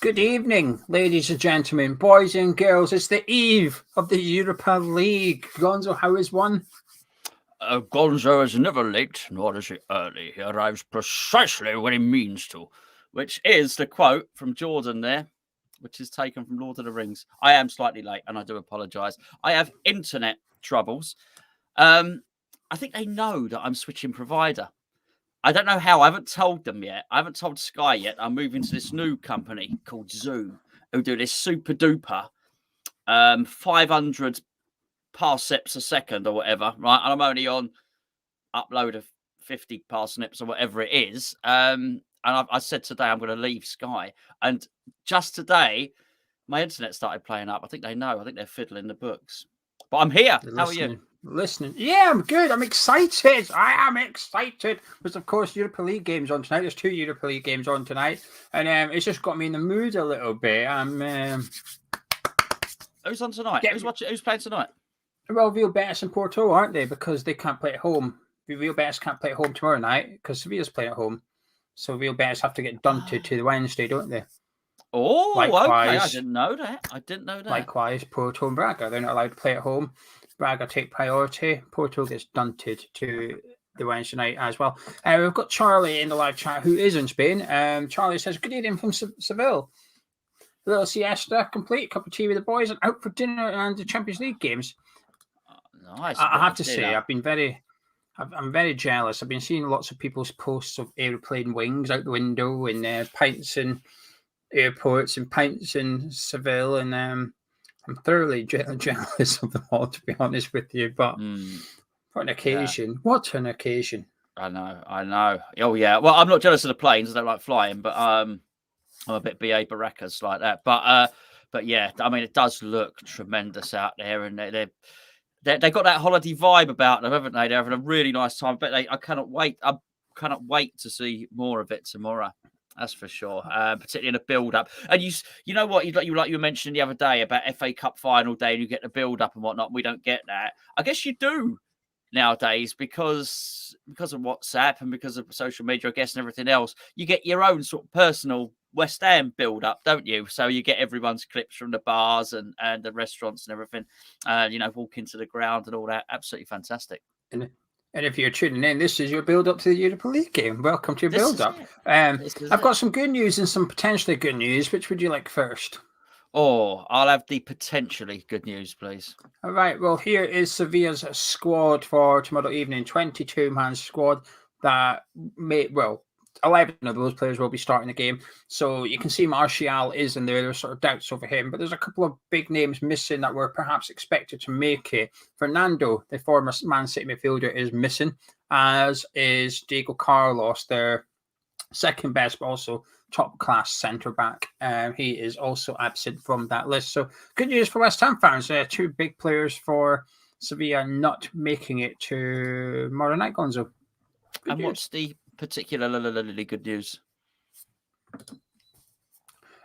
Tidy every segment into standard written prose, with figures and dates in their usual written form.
Good evening, ladies and gentlemen, boys and girls. It's the eve of the Europa League. Gonzo, how is one? Gonzo is never late, nor is he early. He arrives precisely when he means to, which is the quote from Jordan there, which is taken from Lord of the Rings. I am slightly late, and I do apologise. I have internet troubles. I think they know that I'm switching provider. I don't know how. I haven't told them yet. I haven't told Sky yet. I'm moving to this new company called Zoom, who do this super duper 500 parsecs a second or whatever, right? And I'm only on upload of 50 parsnips or whatever it is. And I said today I'm going to leave Sky. And just today, my internet started playing up. I think they know. I think they're fiddling the books. But I'm here. How are you? Listening. Yeah, I'm good. I'm excited. I am excited. Because, of course, Europa League games on tonight. There's 2 Europa League games on tonight. And it's just got me in the mood a little bit. Who's on tonight? Who's playing tonight? Well, Real Betis and Porto, aren't they? Because they can't play at home. Real Betis can't play at home tomorrow night because Sevilla's playing at home. So Real Betis have to get dunted to the Wednesday, don't they? Oh, likewise, okay. I didn't know that. Likewise, Porto and Braga. They're not allowed to play at home. Braga take priority. Porto gets dunted to the Wednesday night as well. We've got Charlie in the live chat who is in Spain. Charlie says, good evening from Seville. A little siesta, complete cup of tea with the boys, and out for dinner and the Champions League games. Nice. I have to say, I'm very jealous. I've been seeing lots of people's posts of aeroplane wings out the window and pints in airports and pints in Seville, and I'm thoroughly jealous of them all, to be honest with you. But what an occasion! Yeah. What an occasion! I know. Oh yeah. Well, I'm not jealous of the planes. I don't like flying, but I'm a bit BA Baracas like that. But yeah, I mean, it does look tremendous out there, and they got that holiday vibe about them, haven't they? They're having a really nice time. But I cannot wait. I cannot wait to see more of it tomorrow. That's for sure. Particularly in a build-up. And you know what? You were mentioning the other day about FA Cup final day, and you get the build-up and whatnot. We don't get that. I guess you do nowadays because of WhatsApp and because of social media, I guess, and everything else. You get your own sort of personal West Ham build-up, don't you? So you get everyone's clips from the bars and the restaurants and everything. Walk into the ground and all that. Absolutely fantastic. And if you're tuning in, this is your build-up to the Europa League game. Welcome to your build-up. I've got some good news and some potentially good news. Which would you like first? Oh, I'll have the potentially good news, please. All right. Well, here is Sevilla's squad for tomorrow evening. 22-man squad that 11 of those players will be starting the game. So you can see Martial is in there. There's sort of doubts over him. But there's a couple of big names missing that were perhaps expected to make it. Fernando, the former Man City midfielder, is missing, as is Diego Carlos, their second best, but also top-class centre-back. He is also absent from that list. So good news for West Ham fans. 2 big players for Sevilla not making it to tomorrow night, Gonzo. Good news. What's the particularly good news?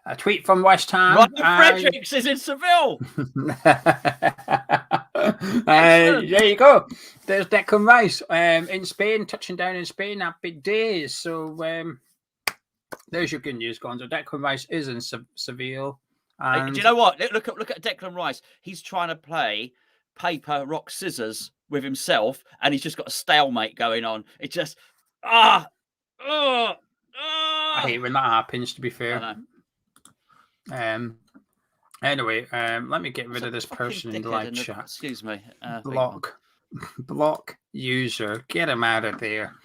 A tweet from West Ham. Ryan Fredericks is in Seville. There you go. There's Declan Rice in Spain, touching down in Spain. Happy days. So there's your good news, Gonzo. Declan Rice is in Seville. And do you know what? Look at Declan Rice. He's trying to play paper, rock, scissors with himself, and he's just got a stalemate going on. It's just I hate when that happens, to be fair. Anyway, let me get rid of this person in the live chat. Excuse me. Block user. Get him out of there.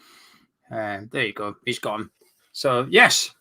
There you go. He's gone. So, yes.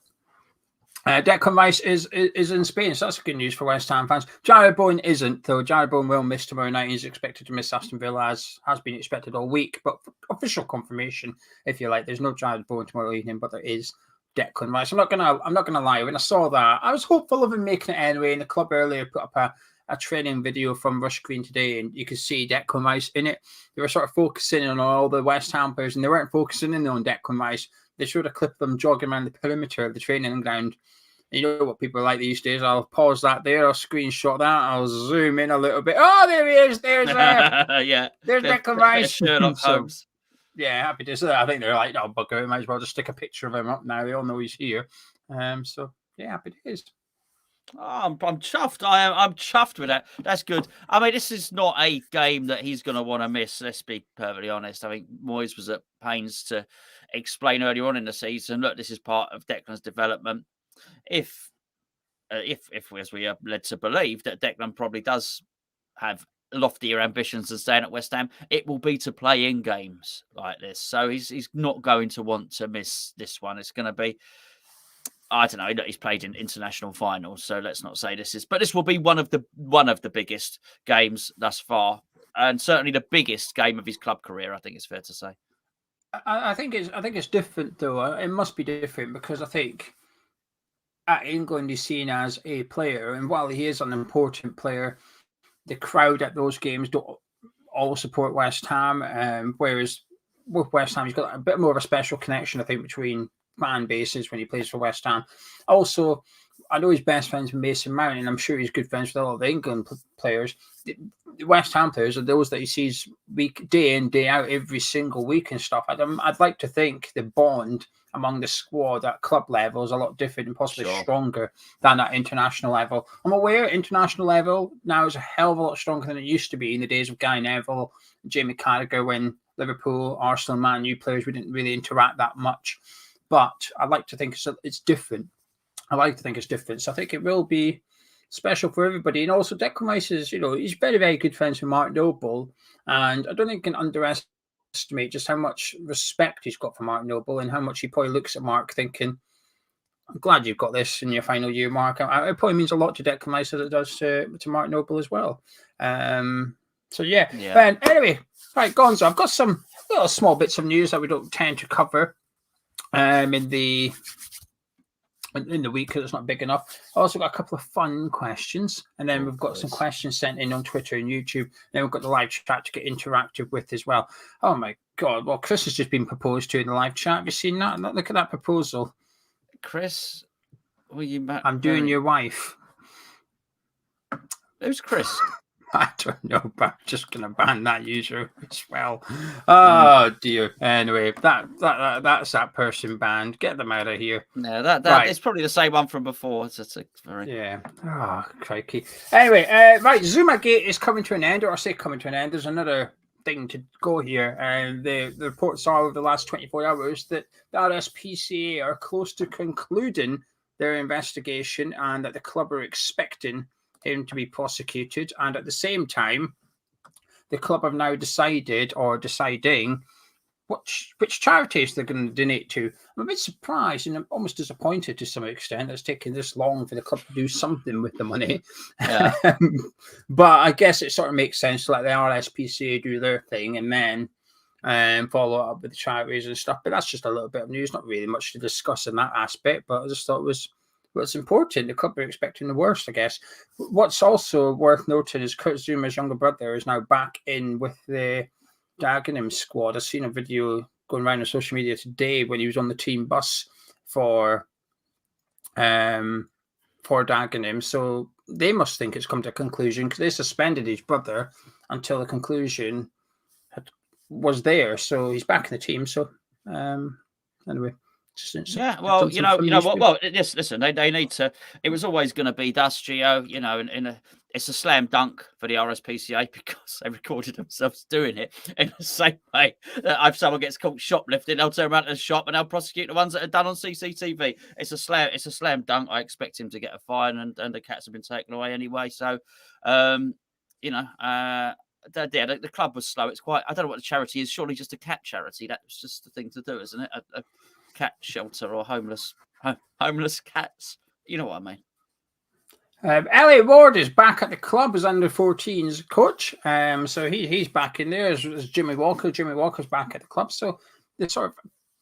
Declan Rice is in Spain, so that's good news for West Ham fans. Jared Bowen isn't, though. Jared Bowen will miss tomorrow night. He's expected to miss Aston Villa, as has been expected all week. But official confirmation, if you like, there's no Jared Bowen tomorrow evening, but there is Declan Rice. I'm not gonna lie. When I saw that, I was hopeful of him making it anyway. And the club earlier put up a training video from Rush Green today, and you could see Declan Rice in it. They were sort of focusing on all the West Ham players, and they weren't focusing in on Declan Rice. They showed a clip of them jogging around the perimeter of the training ground. You know what people are like these days. I'll pause that there. I'll screenshot that. I'll zoom in a little bit. Oh, there he is. There's there's Declan Rice. Sherlock Holmes. Yeah, happy to say that. I think they're like, oh, bugger, we might as well just stick a picture of him up now. They all know he's here. So, yeah, happy days. I'm chuffed. I'm chuffed with that. That's good. I mean, this is not a game that he's going to want to miss. Let's be perfectly honest. I think Moyes was at pains to explain earlier on in the season. Look, this is part of Declan's development. If as we are led to believe that Declan probably does have loftier ambitions than staying at West Ham, it will be to play in games like this. So he's not going to want to miss this one. It's going to be. I don't know. He's played in international finals, so let's not say this is. But this will be one of the biggest games thus far, and certainly the biggest game of his club career. I think it's fair to say. I think it's different though. It must be different because I think at England he's seen as a player, and while he is an important player, the crowd at those games don't all support West Ham. Whereas with West Ham, he's got a bit more of a special connection, I think, between fan bases when he plays for West Ham. Also, I know he's best friends with Mason Mount, and I'm sure he's good friends with all of the England players. The West Ham players are those that he sees day in, day out, every single week and stuff. I'd like to think the bond among the squad at club level is a lot different and possibly stronger than at international level. I'm aware international level now is a hell of a lot stronger than it used to be in the days of Guy Neville, Jamie Carragher, when Liverpool, Arsenal, Man U players, we didn't really interact that much. But I like to think it's different. I like to think it's different. So I think it will be special for everybody. And also Declan Rice is, he's very, very good friends with Mark Noble. And I don't think you can underestimate just how much respect he's got for Mark Noble and how much he probably looks at Mark thinking, I'm glad you've got this in your final year, Mark. It probably means a lot to Declan Rice as it does to Mark Noble as well. So, yeah. Anyway, right, Gonzo, I've got some little small bits of news that we don't tend to cover in the week because it's not big enough. I also got a couple of fun questions, and then we've got some questions sent in on Twitter and YouTube. Then we've got the live chat to get interactive with as well. Oh my God! Well, Chris has just been proposed to in the live chat. Have you seen that? Look at that proposal, Chris. I'm doing your wife. Who's Chris? I don't know, but I'm just going to ban that user as well. Oh dear. Anyway, that's that person banned. Get them out of here. No, that it's probably the same one from before. It's yeah. Oh, crikey. Anyway, right, Zumagate is coming to an end, or I say coming to an end. There's another thing to go here. The reports are over the last 24 hours that the RSPCA are close to concluding their investigation and that the club are expecting him to be prosecuted, and at the same time the club have now deciding which charities they're going to donate to. I'm a bit surprised and I'm almost disappointed to some extent that it's taken this long for the club to do something with the money. Yeah. But I guess it sort of makes sense to let the RSPCA do their thing and then follow up with the charities and stuff. But that's just a little bit of news, not really much to discuss in that aspect, but I just thought it was what's important. The club are expecting the worst, I guess. What's also worth noting is Kurt Zuma's younger brother is now back in with the Dagenham squad. I've seen a video going around on social media today when he was on the team bus for Dagenham. So they must think it's come to a conclusion because they suspended his brother until the conclusion was there. So he's back in the team. So anyway. Yeah, well, you know what? Well, listen, they need to. It was always going to be dust, Geo. It's a slam dunk for the RSPCA because they recorded themselves doing it in the same way that if someone gets caught shoplifting, they'll turn around to the shop and they'll prosecute the ones that are done on CCTV. It's a slam dunk. I expect him to get a fine, and the cats have been taken away anyway. So, the club was slow. It's quite. I don't know what the charity is. Surely just a cat charity. That's just the thing to do, isn't it? A cat shelter or homeless cats. You know what I mean. Elliot Ward is back at the club as under 14s coach. So he's back in there as Jimmy Walker. Jimmy Walker's back at the club. So the sort of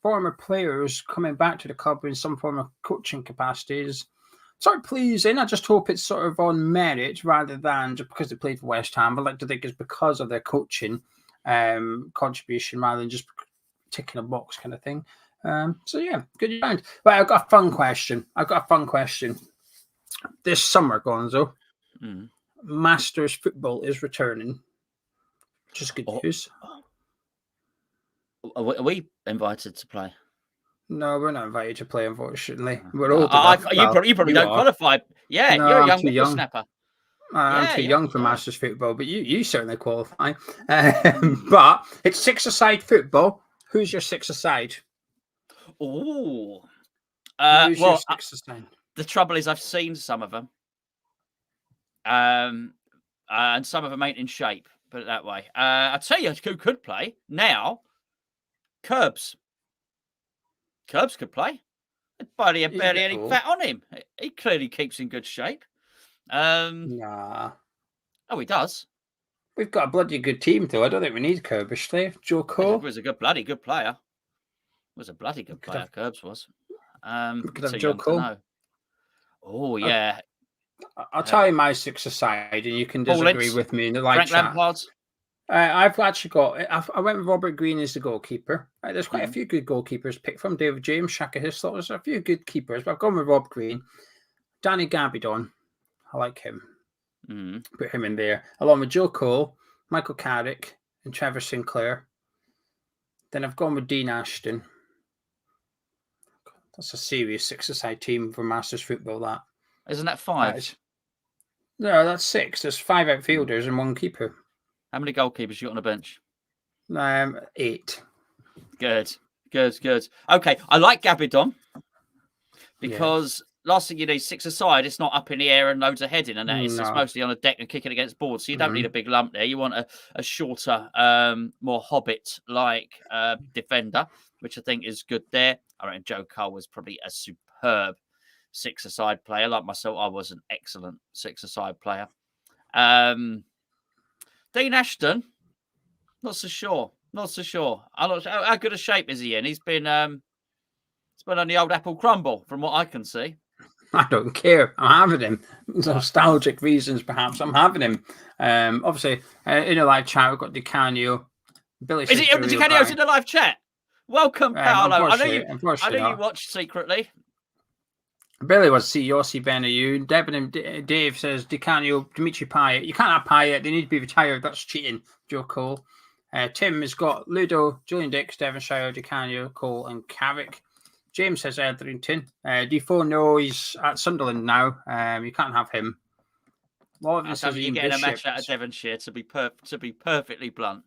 former players coming back to the club in some form of coaching capacity is sort of pleasing. I just hope it's sort of on merit rather than just because they played for West Ham. I like to think it's because of their coaching contribution rather than just ticking a box kind of thing. So yeah, good round. Right, I've got a fun question. This summer, Gonzo, Masters football is returning, which is good news. Are we invited to play? No, we're not invited to play, unfortunately. We're old enough. You Well, probably you don't are. qualify. Yeah, No, you're a I'm young too young. whippersnapper. I'm Yeah, too young for Masters football, but you certainly qualify. But it's six-a-side football. Who's your six-a-side? Oh, Who's your well, six-a-side? the trouble is I've seen some of them, and some of them ain't in shape. Put it that way. I'll tell you who could play now. Curbs. Curbs could play. Barely any fat on him. He clearly keeps in good shape. Nah. Oh, he does. We've got a bloody good team, though. I don't think we need Kirbishley. Joe Cole. He was a bloody good player. Was a bloody good player. Curbs was. We could have too Joe young Cole. to know. Oh, yeah. I'll tell you my six-a-side, and you can disagree with me in the live Frank chat. Lampard. I've actually got. I went with Robert Green as the goalkeeper. There's quite a few good goalkeepers picked from David James, Shaka Hislop. There's a few good keepers, but I've gone with Rob Green. Danny Gabidon. I like him. Put him in there, along with Joe Cole, Michael Carrick, and Trevor Sinclair. Then I've gone with Dean Ashton. That's a serious six-a-side team for Masters football. That isn't that five? No, that's six. There's five outfielders and one keeper. How many goalkeepers you got on the bench? 8. Good. Okay, I like Gabidon because last thing you need, six-a-side, it's not up in the air and loads of heading and that. It's mostly on a deck and kicking against boards. So you don't need a big lump there. You want a shorter, more Hobbit-like defender, which I think is good there. I reckon Joe Cole was probably a superb six-a-side player. Like myself, I was an excellent six-a-side player. Dean Ashton, not so sure. I'm not sure. How good a shape is he in? He's been on the old apple crumble, from what I can see. I don't care. I'm having him. Nostalgic reasons, perhaps. I'm having him. Obviously, in a live chat, we've got DiCanio. Billy is it DiCanio's in the live chat? Welcome, Paolo. I know you watched secretly. Billy was Yossi Benayoun. Deb and Dave says DiCanio, Dimitri Payet. You can't have Payet. They need to be retired. That's cheating. Joe Cole. Tim has got Ludo, Julian Dix, Devonshire, DiCanio, Cole, and Carrick. James says Etherington. Defoe, no, he's at Sunderland now. You can't have him. You're getting a match out of Devonshire, to be perfectly blunt.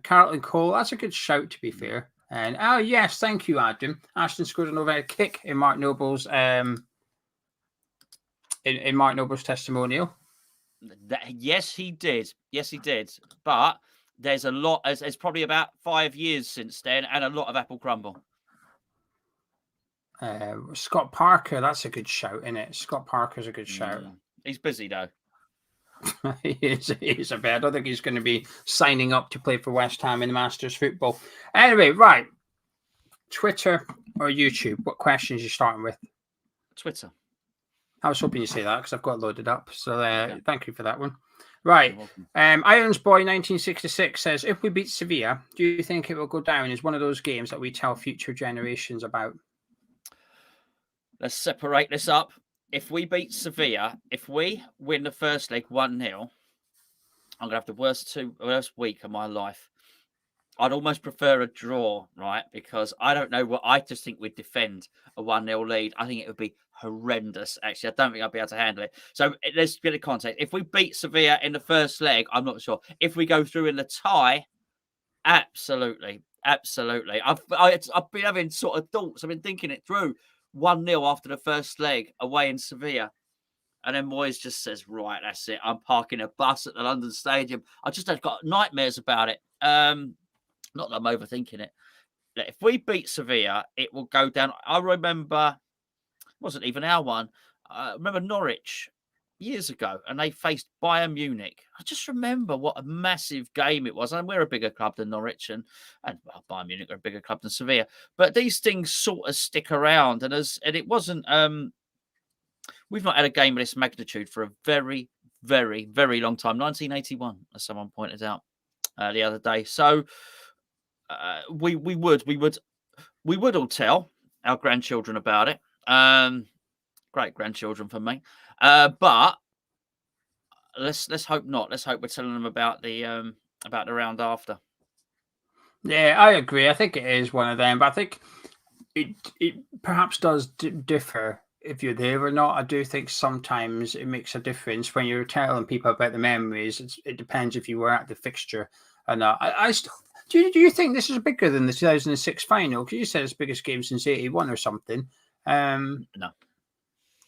Carlton Cole, that's a good shout, to be fair. And yes, thank you, Adam. Ashton scored an overhead kick in Mark Noble's in Mark Noble's testimonial. Yes, he did. But there's a lot. It's probably about 5 years since then, and a lot of apple crumble. Scott Parker, that's a good shout, isn't it? Scott Parker's a good shout. He's busy though. He is a bit. I don't think he's going to be signing up to play for West Ham in the Masters football. Anyway, right. Twitter or YouTube? What questions are you starting with? Twitter. I was hoping you say that because I've got it loaded up. So thank you for that one. Right. Irons Boy 1966 says, if we beat Sevilla, do you think it will go down as one of those games that we tell future generations about? Let's separate this up. If we beat Sevilla, if we win the first leg 1-0, I'm going to have the worst week of my life. I'd almost prefer a draw, right? Because I don't know what I just think we'd defend a 1-0 lead. I think it would be horrendous, actually. I don't think I'd be able to handle it. So let's get a context. If we beat Sevilla in the first leg, I'm not sure. If we go through in the tie, absolutely. I've been having sort of thoughts. I've been thinking it through. 1-0 after the first leg away in Sevilla. And then Moyes just says, right, that's it. I'm parking a bus at the London Stadium. I just have got nightmares about it. Not that I'm overthinking it. If we beat Sevilla, it will go down. I remember, it wasn't even our one. I remember Norwich years ago, and they faced Bayern Munich. I just remember what a massive game it was. And we're a bigger club than Norwich, and Bayern Munich are a bigger club than Sevilla. But these things sort of stick around, and it wasn't. We've not had a game of this magnitude for a very, very, very long time. 1981, as someone pointed out the other day. So we would all tell our grandchildren about it. Great grandchildren for me. But let's hope not. Let's hope we're telling them about the round after. Yeah, I agree. I think it is one of them, but I think it perhaps does differ if you're there or not. I do think sometimes it makes a difference when you're telling people about the memories. It depends if you were at the fixture or not. I still do you think this is bigger than the 2006 final? Because you said it's the biggest game since '81 or something. No,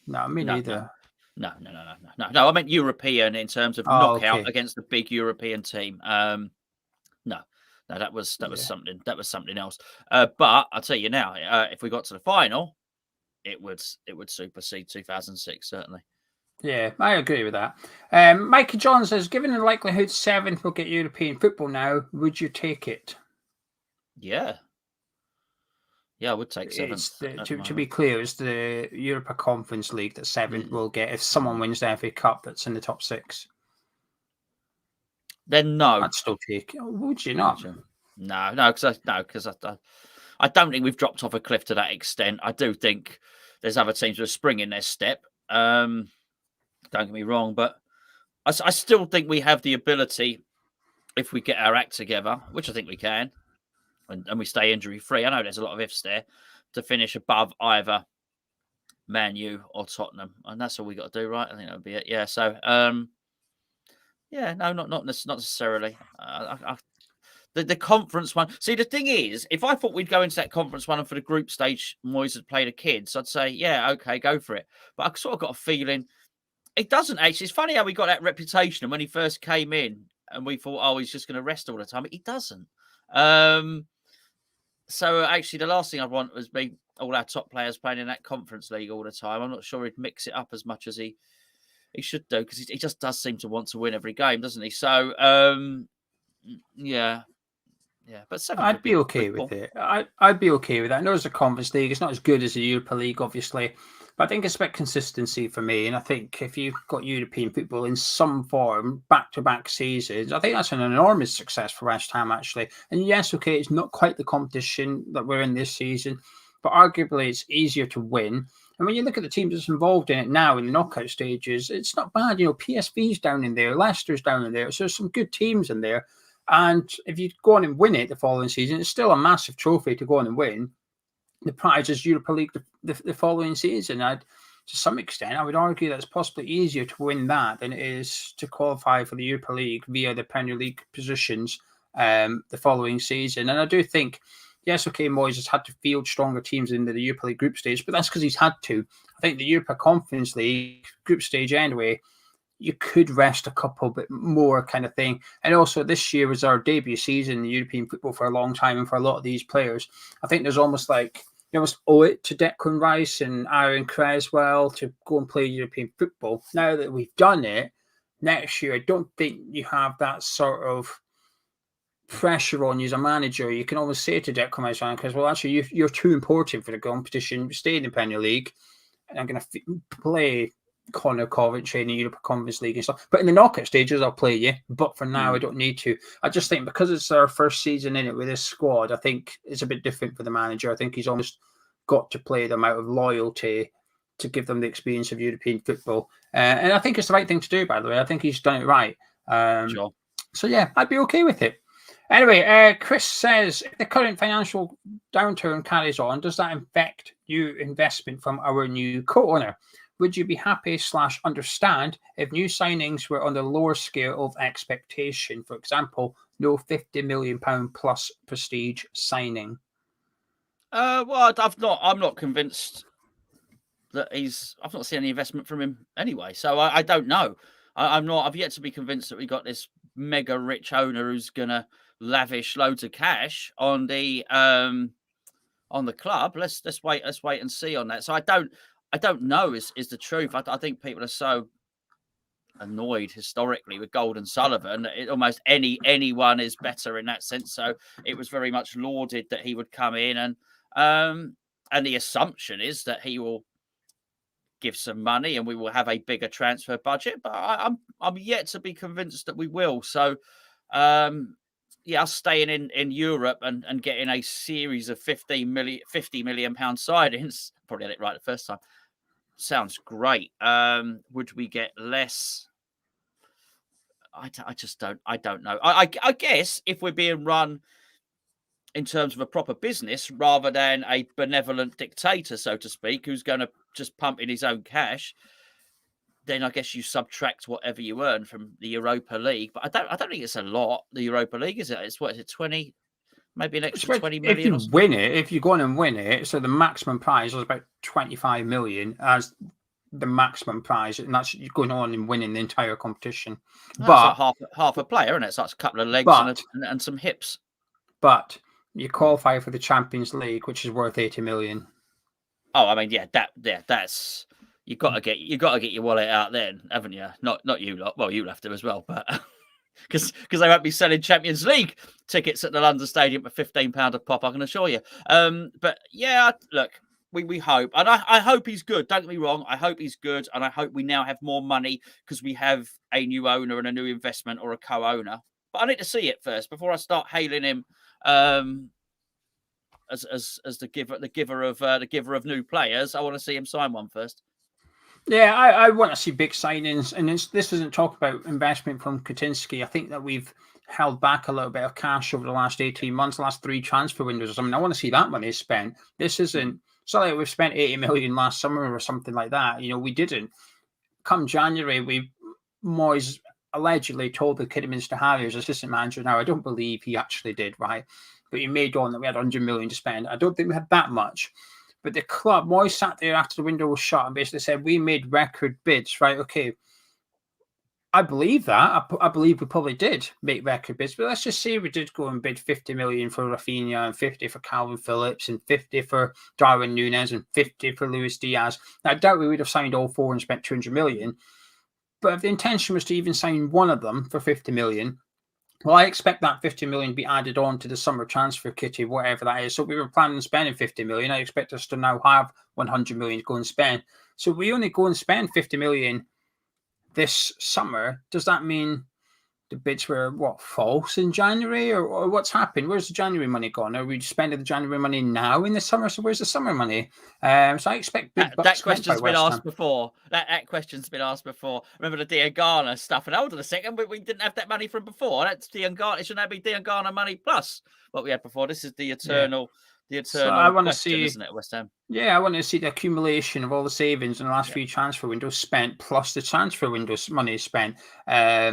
No, me no, no. neither. No. I meant European in terms of Oh, knockout okay. against a big European team. No, that was Yeah. something else. But I'll tell you now, if we got to the final, it would supersede 2006 certainly. Yeah, I agree with that. Mikey John says, given the likelihood seventh will get European football now, would you take it? Yeah, yeah, I would take It's seventh the at the to be moment. clear, it's the Europa Conference League that seventh Mm, will get if someone mm. wins the FA Cup that's in the top six. Then no, I'd still take it. Would you not? would you? No, because I don't think we've dropped off a cliff to that extent. I do think there's other teams that are springing their step. Don't get me wrong, but I still think we have the ability if we get our act together, which I think we can, and we stay injury free. I know there's a lot of ifs there to finish above either Man U or Tottenham, and that's all we got to do, right? I think that would be it. Yeah. So, yeah, no, not necessarily. The conference one. See, the thing is, if I thought we'd go into that conference one and for the group stage, Moyes had played the kids, I'd say, yeah, okay, go for it. But I sort of got a feeling it doesn't actually. It's funny how we got that reputation, and when he first came in, and we thought, oh, he's just going to rest all the time. He doesn't. Um, so actually, the last thing I'd want was be all our top players playing in that conference league all the time. I'm not sure he'd mix it up as much as he should do because he just does seem to want to win every game, doesn't he? So yeah, yeah. But seventh I'd would be be okay with cool. it. I'd be okay with that. I know it's a Conference League. It's not as good as the Europa League, obviously, but I think it's about consistency for me. And I think if you've got European football in some form, back-to-back seasons, I think that's an enormous success for West Ham, actually. And yes, okay, it's not quite the competition that we're in this season, but arguably it's easier to win. And when you look at the teams that's involved in it now in the knockout stages, it's not bad. You know, PSV's down in there, Leicester's down in there. So there's some good teams in there. And if you go on and win it the following season, it's still a massive trophy to go on and win. The prize is Europa League the following season. To some extent, I would argue that it's possibly easier to win that than it is to qualify for the Europa League via the Premier League positions the following season. And I do think, yes, okay, Moyes has had to field stronger teams into the Europa League group stage, but that's because he's had to. I think the Europa Conference League group stage anyway, you could rest a couple bit more kind of thing. And also this year was our debut season in European football for a long time. And for a lot of these players, I think there's almost like you almost owe it to Declan Rice and Aaron Creswell to go and play European football. Now that we've done it, next year, I don't think you have that sort of pressure on you as a manager. You can almost say to Declan Rice and Creswell, actually, you're too important for the competition. Stay in the Premier League and I'm going to play Connor Coventry in the Europa Conference League and stuff. But in the knockout stages, I'll play you. But for now, I don't need to. I just think because it's our first season in it with this squad, I think it's a bit different for the manager. I think he's almost got to play them out of loyalty to give them the experience of European football. And I think it's the right thing to do, by the way. I think he's done it right. Sure. So, yeah, I'd be okay with it. Anyway, Chris says, if the current financial downturn carries on, does that affect new investment from our new co-owner? Would you be happy / understand if new signings were on the lower scale of expectation? For example, no £50 million plus prestige signing. Well, I'm not convinced that I've not seen any investment from him anyway, so I don't know. I'm not. I've yet to be convinced that we got this mega rich owner who's gonna lavish loads of cash on the club. Let's wait and see on that. So I don't know is the truth. I think people are so annoyed historically with Golden Sullivan. Almost anyone is better in that sense. So it was very much lauded that he would come in, and the assumption is that he will give some money and we will have a bigger transfer budget. But I'm yet to be convinced that we will. So yeah, us staying in Europe and getting a series of 50 million pound signings, probably had it right the first time. Sounds great. Would we get less? I just don't. I don't know. I guess if we're being run in terms of a proper business rather than a benevolent dictator, so to speak, who's going to just pump in his own cash, then I guess you subtract whatever you earn from the Europa League. But I don't think it's a lot, the Europa League, is it? It's what is it, 20, maybe an extra 20 million? If you win it, if you go on and win it, so the maximum prize was about 25 million as the maximum prize, and that's you going on and winning the entire competition. That's like half a player, isn't it? So that's a couple of legs and some hips. But you qualify for the Champions League, which is worth 80 million. Oh, I mean, that's you got to get your wallet out then, haven't you? Not you lot. Well, you'll have to as well, but because they won't be selling Champions League tickets at the London Stadium for £15 a pop, I can assure you. But yeah, look, we hope, and I hope he's good. Don't get me wrong, I hope he's good, and I hope we now have more money because we have a new owner and a new investment or a co-owner. But I need to see it first before I start hailing him as the giver of new players. I want to see him sign one first. Yeah, I want to see big signings, and this isn't talk about investment from Katinsky. I think that we've held back a little bit of cash over the last 18 months, the last 3 transfer windows or something. I want to see that money spent. This isn't, it's not like we've spent 80 million last summer or something like that. You know, we didn't. Come January, Moyes allegedly told the Kidderminster Harriers assistant manager. Now, I don't believe he actually did, right? But he made on that we had 100 million to spend. I don't think we had that much. But the club, Moyes sat there after the window was shut and basically said, we made record bids, right? Okay. I believe that. I believe we probably did make record bids. But let's just say we did go and bid 50 million for Rafinha and 50 for Calvin Phillips and 50 for Darwin Núñez and 50 for Luis Diaz. Now, I doubt we would have signed all 4 and spent 200 million. But if the intention was to even sign one of them for 50 million, well, I expect that 50 million to be added on to the summer transfer kitty, whatever that is. So we were planning on spending 50 million. I expect us to now have 100 million to go and spend. So we only go and spend 50 million this summer. Does that mean the bids were false in January, or what's happened? Where's the January money gone? Are we spending the January money now in the summer? So where's the summer money? So I expect big that question's been asked before. That question's been asked before. Remember the Diangana stuff? And hold on a second, we didn't have that money from before. That's Diangana. Shouldn't that be Diangana money plus what we had before? This is the eternal. Yeah. The eternal so I want to see, isn't it, West Ham? Yeah, I want to see the accumulation of all the savings in the last few transfer windows spent, plus the transfer windows money spent. I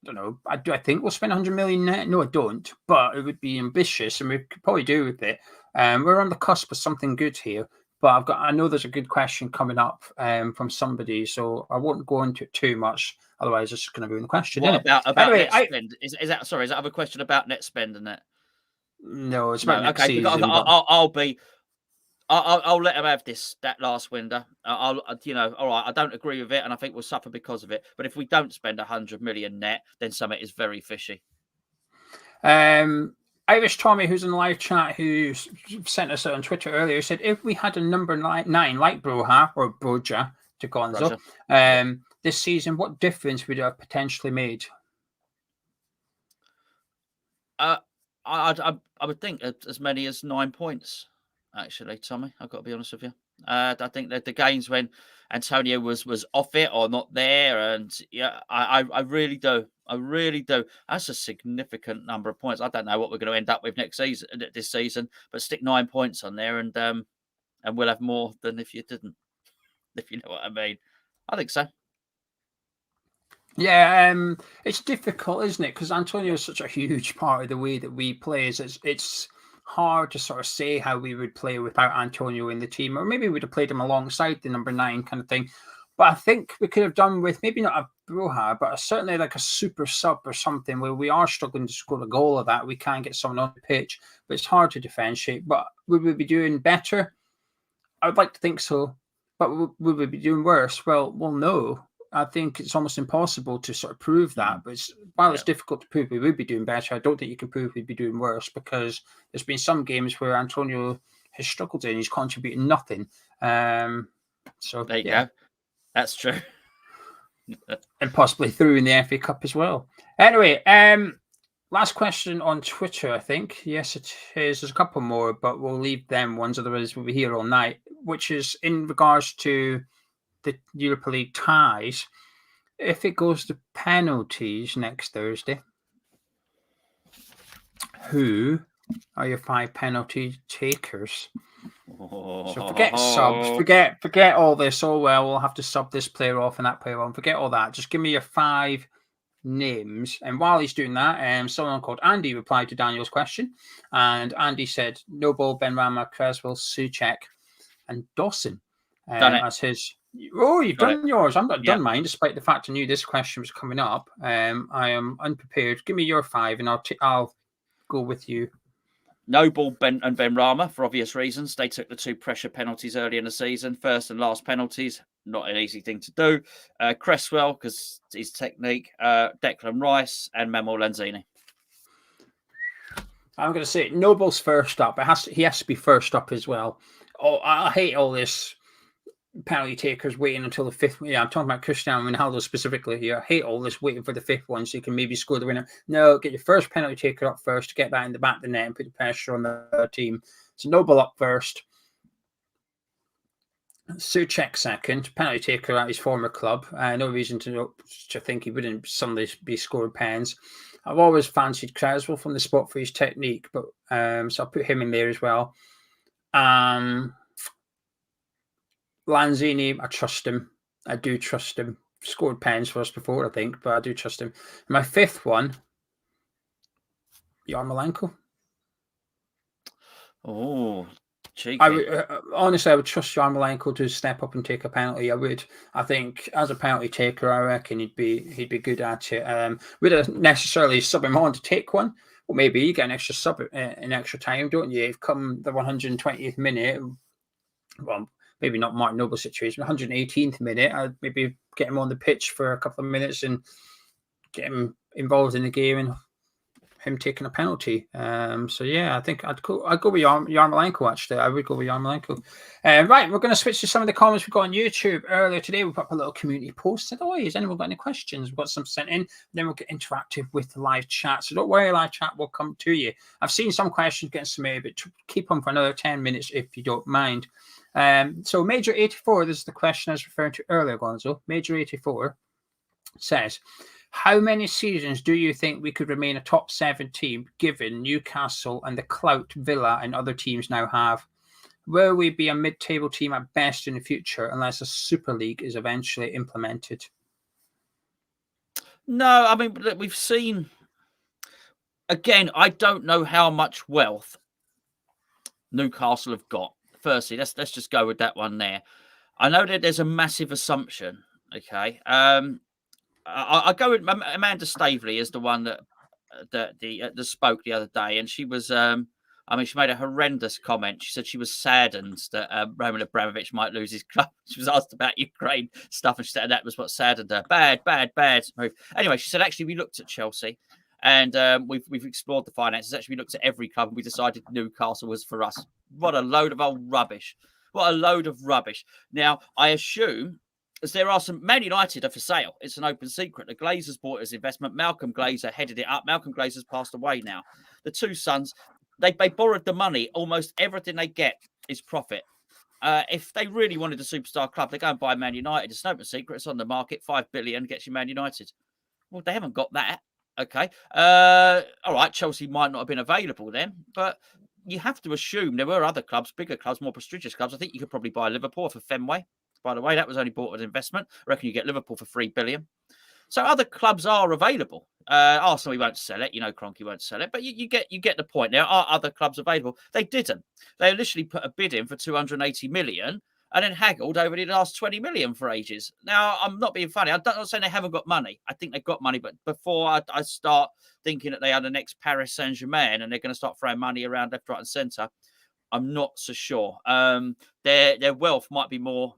don't know. I think we'll spend 100 million net. No, I don't. But it would be ambitious, and we could probably do with it. We're on the cusp of something good here. But I know there's a good question coming up from somebody, so I won't go into it too much. Otherwise, it's going to ruin the question. What about anyway, net spend? Is that sorry? Is that a question about net spend and that? No, it's about next season. I'll let them have that last window. All right, I don't agree with it, and I think we'll suffer because of it. But if we don't spend 100 million net, then something is very fishy. Irish Tommy, who's in the live chat, who sent us on Twitter earlier, said if we had a number 9 like Broja or Broja to Gonzo this season, what difference would it have potentially made? I would think as many as 9 points. Actually, Tommy, I've got to be honest with you. I think that the games when Antonio was off it or not there, and yeah, I really do. I really do. That's a significant number of points. I don't know what we're going to end up with this season, but stick 9 points on there, and we'll have more than if you didn't. If you know what I mean. I think so. Yeah, it's difficult, isn't it? Because Antonio is such a huge part of the way that we play. It's hard to sort of say how we would play without Antonio in the team, or maybe we'd have played him alongside the number 9 kind of thing. But I think we could have done with maybe not a Broja, but certainly like a super sub or something where we are struggling to score a goal of that. We can get someone on the pitch, but it's hard to differentiate. But would we be doing better? I would like to think so. But would we be doing worse? Well, no. I think it's almost impossible to sort of prove that. But while it's difficult to prove we would be doing better, I don't think you can prove we'd be doing worse, because there's been some games where Antonio has struggled in. He's contributed nothing. So there you go. That's true. And possibly through in the FA Cup as well. Anyway, last question on Twitter, I think. Yes, it is. There's a couple more, but we'll leave them ones. Otherwise, we'll be here all night, which is in regards to the Europa League ties. If it goes to penalties next Thursday, who are your 5 penalty takers. Oh. So forget subs, forget all this. Oh well, we'll have to sub this player off and that player on. Forget all that. Just give me your 5 names. And while he's doing that, someone called Andy replied to Daniel's question, and Andy said Noble, Benrahma, Creswell, Souček, and Dawson as his. Oh, you've done yours. I'm not done mine, despite the fact I knew this question was coming up. I am unprepared. Give me your 5, and I'll go with you. Noble and Benrahma, for obvious reasons. They took the 2 pressure penalties early in the season, first and last penalties. Not an easy thing to do. Cresswell, because his technique. Declan Rice and Memo Lanzini. I'm going to say Noble's first up. He has to be first up as well. Oh, I hate all this penalty takers waiting until the 5th. Yeah, I'm talking about Cristiano Ronaldo specifically here. I hate all this waiting for the 5th one so you can maybe score the winner. No, get your first penalty taker up first to get that in the back of the net and put the pressure on the team. So Noble up first. Souček second, penalty taker at his former club. No reason to think he wouldn't suddenly be scoring pens. I've always fancied Creswell from the spot for his technique, but so I'll put him in there as well. Lanzini, I trust him. I do trust him. Scored pens for us before, I think, but I do trust him. And my 5th one, Yarmolenko. Oh, cheeky. Honestly, I would trust Yarmolenko to step up and take a penalty. I would. I think as a penalty taker, I reckon he'd be good at it. Wouldn't necessarily sub him on to take one. Well, maybe you get an extra sub in extra time, don't you? If come the 120th minute, well, maybe not Martin Noble's situation, 118th minute, I'd maybe get him on the pitch for a couple of minutes and get him involved in the game and him taking a penalty. So yeah, I think I'd go with Yarmolenko. Actually, I would go with Yarmolenko. Right, we're going to switch to some of the comments we got on YouTube earlier today. We put up a little community post. Said, "Oh, has anyone got any questions?" We've got some sent in. Then we'll get interactive with the live chat. So don't worry, live chat will come to you. I've seen some questions getting submitted, but keep them for another 10 minutes if you don't mind. So Major 84, this is the question I was referring to earlier, Gonzo. Major 84 says, how many seasons do you think we could remain a top 7 team given Newcastle and the clout Villa and other teams now have? Will we be a mid-table team at best in the future unless a Super League is eventually implemented? No, I mean, we've seen, again, I don't know how much wealth Newcastle have got. Firstly, let's just go with that one there. I know that there's a massive assumption. Okay, I go with Amanda Staveley is the one that spoke the other day, and she was, she made a horrendous comment. She said she was saddened that Roman Abramovich might lose his club. She was asked about Ukraine stuff, and she said that was what saddened her. Bad move. Anyway, she said actually we looked at Chelsea. And we've explored the finances. Actually, we looked at every club and we decided Newcastle was for us. What a load of old rubbish. What a load of rubbish. Now, I assume, as there are some, Man United are for sale. It's an open secret. The Glazers bought his investment. Malcolm Glazer headed it up. Malcolm Glazer's passed away now. The 2 sons, they borrowed the money. Almost everything they get is profit. If they really wanted a superstar club, they go and buy Man United. It's an open secret. It's on the market. 5 billion gets you Man United. Well, they haven't got that. Okay. All right. Chelsea might not have been available then, but you have to assume there were other clubs, bigger clubs, more prestigious clubs. I think you could probably buy Liverpool for Fenway. By the way, that was only bought with investment. I reckon you get Liverpool for 3 billion. So other clubs are available. Arsenal, we won't sell it. You know, Kroenke won't sell it, but you get the point. There are other clubs available. They didn't. They initially put a bid in for 280 million. And then haggled over the last 20 million for ages. Now, I'm not being funny. I'm not saying they haven't got money. I think they've got money. But before I start thinking that they are the next Paris Saint-Germain and they're going to start throwing money around left, right and centre, I'm not so sure. Their wealth might be more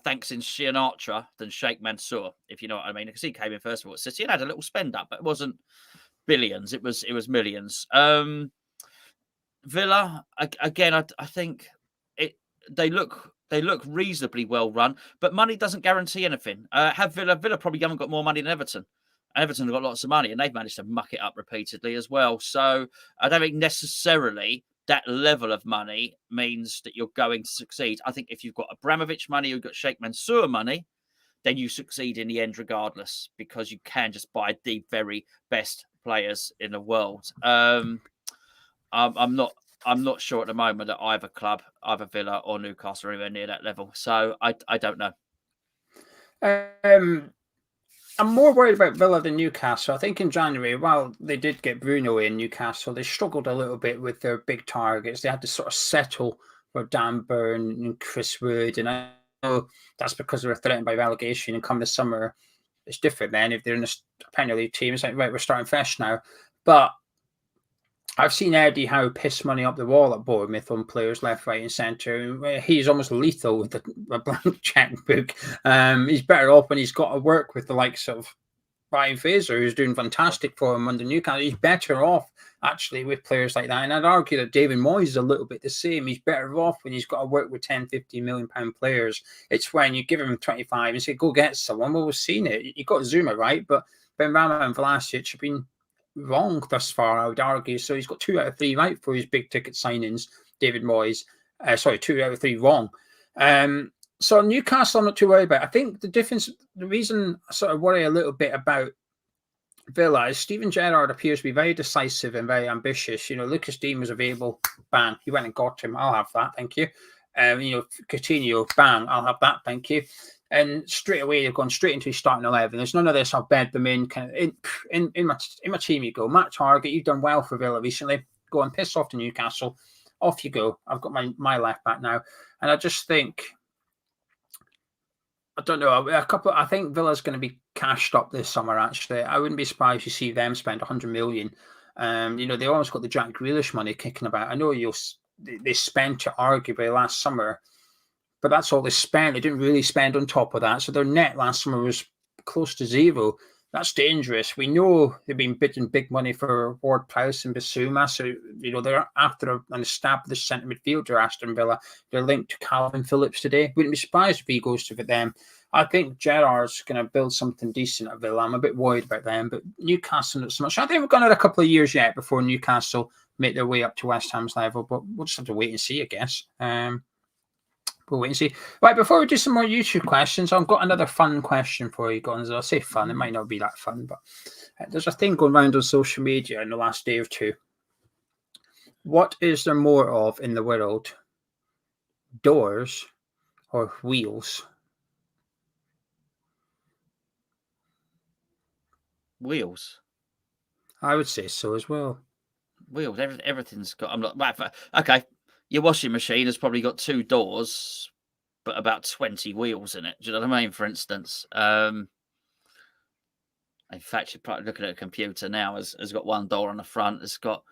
thanks in Sinatra than Sheikh Mansour, if you know what I mean. Because he came in first of all at City and had a little spend up, but it wasn't billions. It was millions. Villa, again, I think... They look reasonably well run, but money doesn't guarantee anything. Have Villa probably haven't got more money than Everton. Everton have got lots of money, and they've managed to muck it up repeatedly as well. So I don't think necessarily that level of money means that you're going to succeed. I think if you've got Abramovich money, you've got Sheikh Mansour money, then you succeed in the end regardless, because you can just buy the very best players in the world. I'm not sure at the moment that either club, either Villa or Newcastle, are anywhere near that level. So I don't know. I'm more worried about Villa than Newcastle. I think in January, while they did get Bruno in Newcastle, they struggled a little bit with their big targets. They had to sort of settle for Dan Burn and Chris Wood. And I know that's because they were threatened by relegation. And come the summer, it's different then. If they're in a Premier League team, it's like, right, we're starting fresh now. But I've seen Eddie Howe piss money up the wall at Bournemouth on players left, right, and centre. He's almost lethal with a blank checkbook. He's better off when he's got to work with the likes of Ryan Fraser, who's doing fantastic for him under Newcastle. He's better off actually with players like that. And I'd argue that David Moyes is a little bit the same. He's better off when he's got to work with 10, 15 million pound players. It's when you give him 25 and say, go get someone. Well, we've seen it. You got Zuma, right? But Ben Rama and Vlasic have been wrong thus far, I would argue. So he's got 2 out of 3 right for his big ticket signings, David Moyes. 2 out of 3 wrong. So Newcastle, I'm not too worried about. I think the reason I sort of worry a little bit about Villa is Steven Gerrard appears to be very decisive and very ambitious. Lucas Dean was available, bang, he went and got him. I'll have that, thank you. Coutinho, bang, I'll have that, thank you. And straight away they've gone straight into his starting 11. There's none of this. I'll bed them in. Kind of in my team. You go, Matt Target. You've done well for Villa recently. Go and piss off to Newcastle. Off you go. I've got my left back now, and I just think. I don't know. I think Villa's going to be cashed up this summer. Actually, I wouldn't be surprised to see them spend 100 million. They almost got the Jack Grealish money kicking about. I know they spent it arguably last summer. But that's all they spent. They didn't really spend on top of that. So their net last summer was close to zero. That's dangerous. We know they've been bidding big money for Ward-Prowse and Bissouma. So, they're after an established centre midfielder, Aston Villa. They're linked to Calvin Phillips today. Wouldn't be surprised if he goes to them. I think Gerrard's going to build something decent at Villa. I'm a bit worried about them. But Newcastle, not so much. I think we've got another couple of years yet before Newcastle make their way up to West Ham's level. But we'll just have to wait and see, I guess. We'll wait and see. Right, before we do some more YouTube questions, I've got another fun question for you, Gonzo. I say fun, it might not be that fun, but there's a thing going around on social media in the last day or two. What is there more of in the world? Doors or wheels? Wheels. I would say so as well. Wheels. Everything's got. I'm not. Okay. Your washing machine has probably got 2 doors, but about 20 wheels in it. Do you know what I mean? For instance, in fact, you're probably looking at a computer now. Has got 1 door on the front. It's got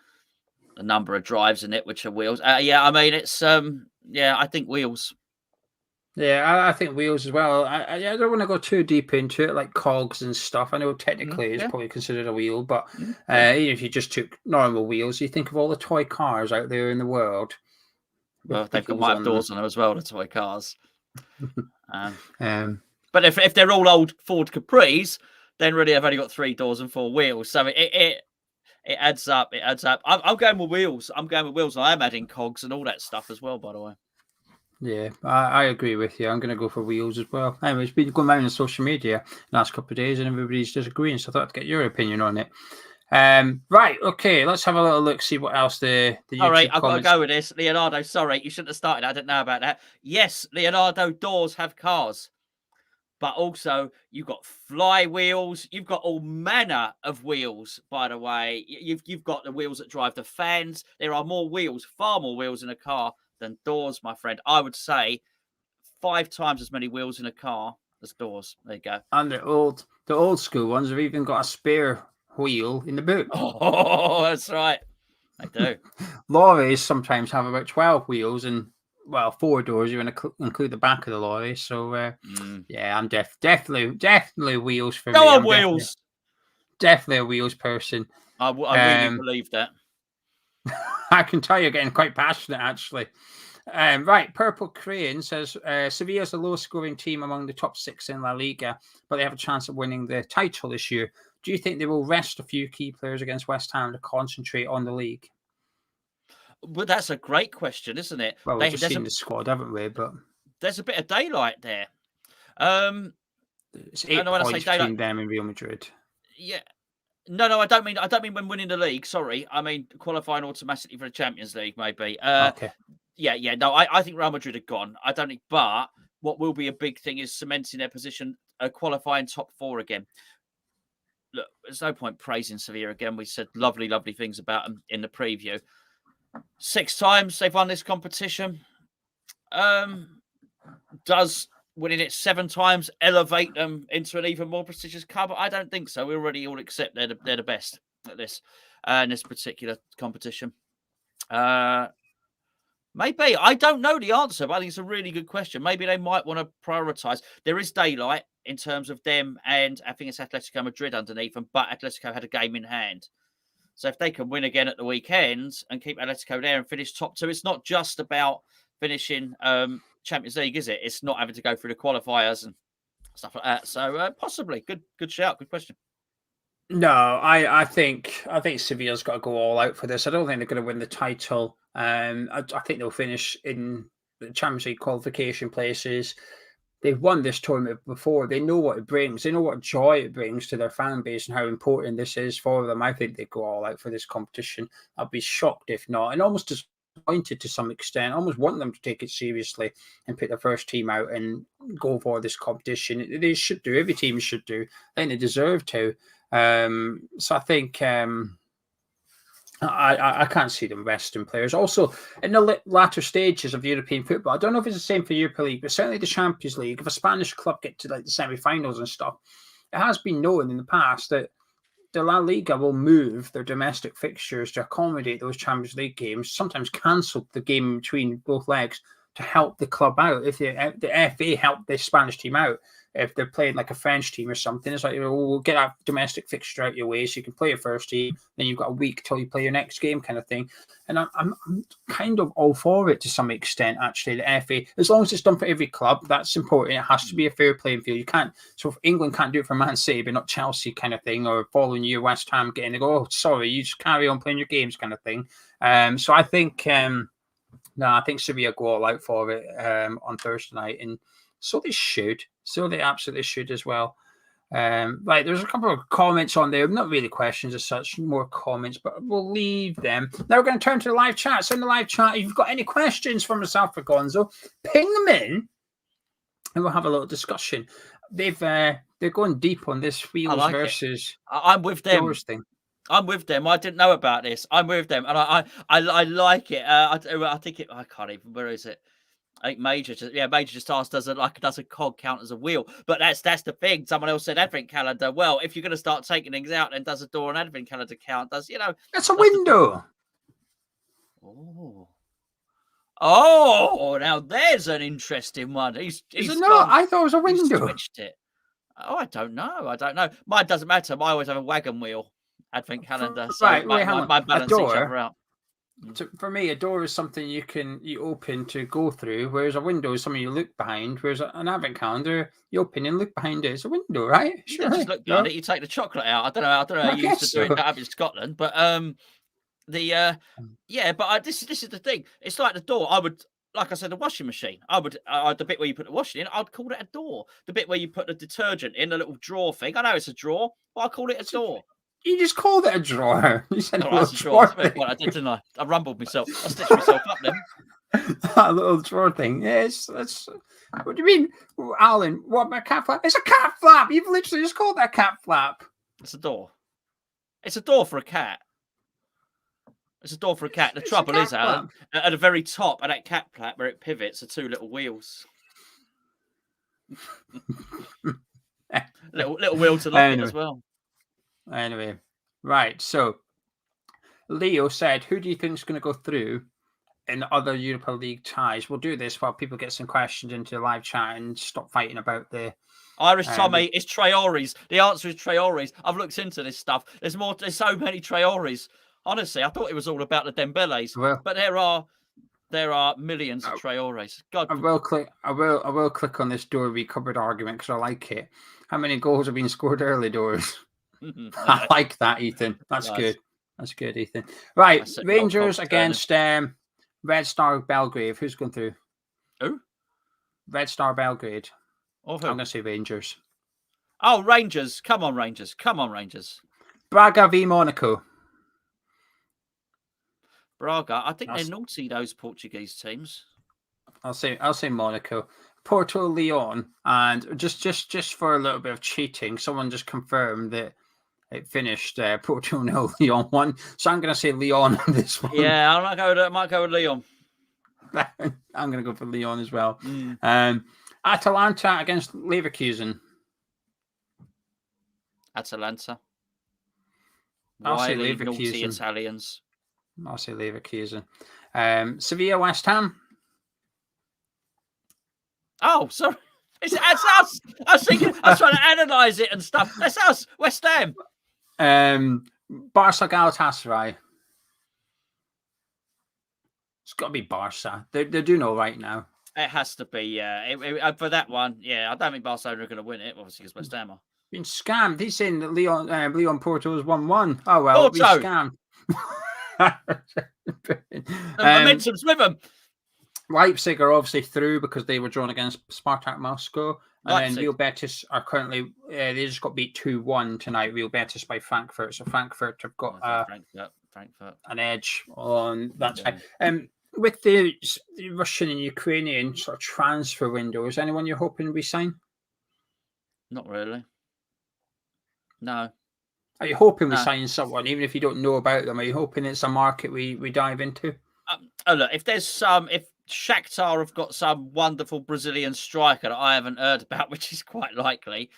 a number of drives in it, which are wheels. Yeah, I mean, it's I think wheels. Yeah, I think wheels as well. I don't want to go too deep into it, like cogs and stuff. I know technically it's probably considered a wheel, but even if you just took normal wheels, you think of all the toy cars out there in the world. Well, they've got might have doors on them as well, the toy cars. But if they're all old Ford Capris, then really I've only got 3 doors and 4 wheels. So it adds up. It adds up. I'm going with wheels. I'm adding cogs and all that stuff as well, by the way. Yeah, I agree with you. I'm going to go for wheels as well. Anyway, it's been going around on social media the last couple of days and everybody's disagreeing. So I thought I'd get your opinion on it. Right, okay, let's have a little look, see what else the YouTube all right, I've comments... got to go with this. Leonardo, sorry, you shouldn't have started. I didn't know about that. Yes, Leonardo, doors have cars. But also, you've got flywheels. You've got all manner of wheels, by the way. You've got the wheels that drive the fans. There are more wheels, far more wheels in a car than doors, my friend. I would say 5 times as many wheels in a car as doors. There you go. And the old school ones have even got a spare wheel in the boot. Oh, that's right. They do. Lorries sometimes have about 12 wheels and 4 doors. You want to include the back of the lorry. So yeah, I'm definitely wheels for me. Go on, wheels. Definitely a wheels person. I really believe that. I can tell you're getting quite passionate, actually. Right, Purple Crane says Sevilla is the lowest scoring team among the top 6 in La Liga, but they have a chance of winning the title this year. Do you think they will rest a few key players against West Ham to concentrate on the league? But that's a great question, isn't it? Well, we've just seen the squad, haven't we? But there's a bit of daylight there. It's 8 points between them and Real Madrid. Yeah. No, I don't mean when winning the league. Sorry, I mean qualifying automatically for the Champions League. Maybe. Okay. Yeah. No, I think Real Madrid are gone. I don't think. But what will be a big thing is cementing their position, qualifying top 4 again. Look, there's no point praising Sevilla again. We said lovely things about them in the preview. 6 times they've won this competition. Does winning it 7 times elevate them into an even more prestigious cup? I don't think so. We already all accept they're the best at this in this particular competition. Maybe. I don't know the answer, but I think it's a really good question. Maybe they might want to prioritise. There is daylight in terms of them, and I think it's Atletico Madrid underneath them, but Atletico had a game in hand. So if they can win again at the weekend and keep Atletico there and finish top 2, it's not just about finishing Champions League, is it? It's not having to go through the qualifiers and stuff like that. So possibly. Good shout. Good question. No, I think Sevilla's got to go all out for this. I don't think they're going to win the title. I think they'll finish in the Champions League qualification places. They've won this tournament before. They know what it brings. They know what joy it brings to their fan base and how important this is for them. I think they go all out for this competition. I'll be shocked if not, and almost disappointed to some extent. I almost want them to take it seriously and pick their first team out and go for this competition. They should do. Every team should do. I think they deserve to. So I think I can't see them resting players. Also, in the latter stages of European football, I don't know if it's the same for Europa League, but certainly the Champions League, if a Spanish club get to like the semi-finals and stuff, it has been known in the past that the La Liga will move their domestic fixtures to accommodate those Champions League games, sometimes cancel the game between both legs to help the club out. If the FA help the Spanish team out, if they're playing like a French team or something, it's like, we'll get that domestic fixture out your way so you can play your first team, then you've got a week till you play your next game kind of thing. And I'm kind of all for it to some extent, actually, the FA. As long as it's done for every club, that's important. It has to be a fair playing field. You can't, so if England can't do it for Man City, but not Chelsea kind of thing, or following you, West Ham getting to go, oh, sorry, you just carry on playing your games kind of thing. So I think... I think Sevilla go all out for it on Thursday night, and so they should. So they absolutely should as well. Right, there's a couple of comments on there, not really questions as such, more comments, but we'll leave them. Now we're going to turn to the live chat. So in the live chat, if you've got any questions for myself or Gonzo, ping them in, and we'll have a little discussion. They're going deep on this wheels versus. I'm with them. Thing. I'm with them. I didn't know about this. I'm with them, and I like it. I think it. I can't even. Where is it? I think Major just asked, does a cog count as a wheel? But that's the thing. Someone else said advent calendar. Well, if you're going to start taking things out, then does a door and advent calendar count? That's a window. Oh, now there's an interesting one. Is it not? I thought it was a window. Switched it. Oh, I don't know. Mine doesn't matter. I always have a wagon wheel advent calendar. So right, my balance each other out. For me, a door is something you open to go through, whereas a window is something you look behind. Whereas an advent calendar, you open and look behind it. It's a window, right? Sure. Just look behind it. You take the chocolate out. I don't know how you used to do it up in Scotland, but but this is the thing. It's like the door. I would, like I said, the washing machine. The bit where you put the washing in, I'd call it a door. The bit where you put the detergent in, the little drawer thing. I know it's a drawer, but I call it a door. You just called it a drawer. You said that's a drawer. Well, I did, didn't I? I rumbled myself. I stitched myself up then. That little drawer thing. Yes, that's. What do you mean, Alan? What about a cat flap? It's a cat flap. You've literally just called that cat flap. It's a door. It's a door for a cat. It's a door for a cat. The trouble is, Alan, at the very top of that cat flap where it pivots are 2 little wheels. little wheel to lock it as well. Anyway, right. So Leo said, who do you think is going to go through in other Europa League ties? We'll do this while people get some questions into the live chat and stop fighting about the Irish Tommy. It's Traore's. The answer is Traore's. I've looked into this stuff. There's so many Traore's. Honestly, I thought it was all about the Dembeles, but there are millions of Traore's. God, I will click on this door cupboard argument because I like it. How many goals have been scored early doors? I like that, Ethan. That's nice. Good. That's good, Ethan. Right, Rangers against Red Star Belgrade. Who's going through? Who? Red Star Belgrade. Oh, I'm going to say Rangers. Oh, Rangers. Come on, Rangers. Come on, Rangers. Braga v Monaco. Braga. I think they're naughty, those Portuguese teams. I'll say Monaco. Porto Lyon, and just for a little bit of cheating, someone just confirmed that it finished Porto 0, Lyon 1. So I'm going to say Lyon on this one. Yeah, I might go with Lyon. I'm going to go for Lyon as well. Atalanta against Leverkusen. Atalanta. I'll say Wily, Leverkusen. naughty Italians. I'll say Leverkusen. Sevilla, West Ham. Oh, sorry. That's us. I was trying to analyse it and stuff. That's us, West Ham. Barca, Galatasaray. It's got to be Barca. They're doing all right now. It has to be, yeah. For that one, yeah. I don't think Barcelona are going to win it, obviously, because West Ham are. Been scammed. He's saying that Leon Porto is 1-1. Oh, well, we scammed. The momentum's with them. Leipzig are obviously through because they were drawn against Spartak Moscow. And then Real Betis are currently, they just got beat 2-1 tonight, Real Betis by Frankfurt. So Frankfurt have got Frankfurt. An edge on that side. With the Russian and Ukrainian sort of transfer window, is anyone you're hoping we sign? Not really. No. Are you hoping we sign someone, even if you don't know about them? Are you hoping it's a market we dive into? Look, if Shakhtar have got some wonderful Brazilian striker that I haven't heard about, which is quite likely,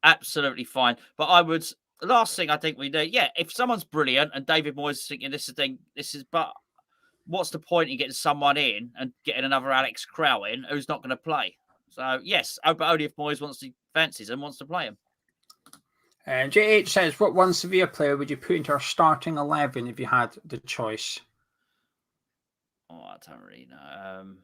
absolutely fine. But the last thing I think we do, if someone's brilliant and David Moyes is thinking but what's the point in getting someone in and getting another Alex Crow in who's not going to play? So, yes, but only if Moyes fancies and wants to play him. JH says, what one Sevilla player would you put into our starting 11 if you had the choice? Oh, I don't really know.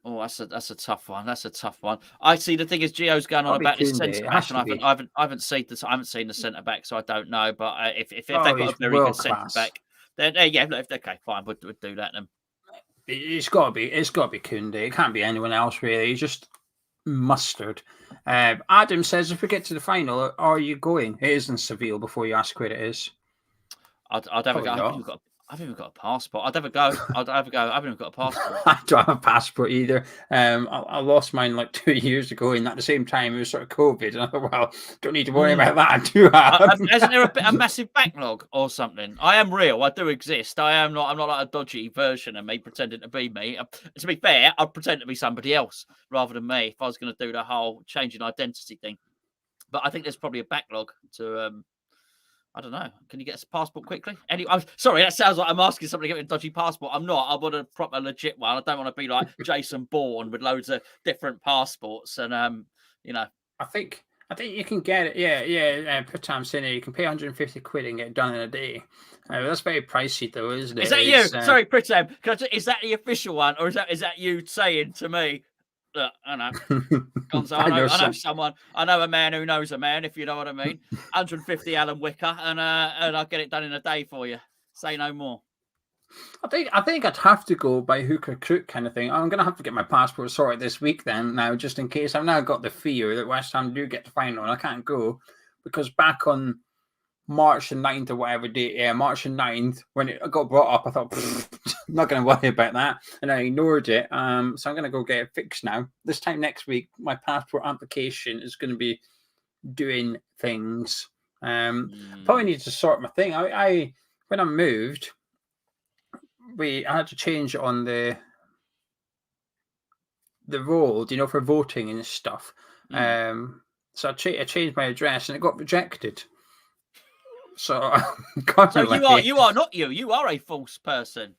That's a tough one. That's a tough one. I see. The thing is, Geo's going on about his centre back, and I haven't seen the centre back, so I don't know. But if they've got a very good centre back, then okay, fine, we'll do that then. It's got to be Koundé. It can't be anyone else really. He's just mustard. Adam says, if we get to the final, are you going? It is in Seville. Before you ask where it is, I'd have a go. I haven't even got a passport. I'd have a go. I haven't even got a passport. I don't have a passport either. I lost mine like 2 years ago, and at the same time it was sort of COVID. And I thought, well, don't need to worry about that. I do have. Isn't there a massive backlog or something? I am real. I do exist. I'm not like a dodgy version of me pretending to be me. To be fair, I'd pretend to be somebody else rather than me if I was going to do the whole changing identity thing. But I think there's probably a backlog to. I don't know. Can you get a passport quickly? I'm sorry, that sounds like I'm asking somebody to get me a dodgy passport. I'm not. I want a proper legit one. I don't want to be like Jason Bourne with loads of different passports. And I think you can get it. Yeah. Per time saying you can pay 150 quid and get it done in a day. That's very pricey, though, isn't it? Is that you? Sorry, Pritam. Is that the official one, or is that you saying to me? Look, I know. Gonzo, I know someone. I know a man who knows a man, if you know what I mean. 150 Alan Wicker, and I'll get it done in a day for you. Say no more. I think I'd have to go by hook or crook kind of thing. I'm going to have to get my passport sorted this week then, now, just in case. I've now got the fear that West Ham do get to final and I can't go, because back on March the 9th or whatever date, March the 9th, when it got brought up, I thought, I'm not going to worry about that. And I ignored it. So I'm going to go get it fixed now. This time next week, my passport application is going to be doing things. Probably need to sort my thing. I when I moved, I had to change it on the roll, for voting and stuff. So I changed my address and it got rejected. So you are not you. You are a false person.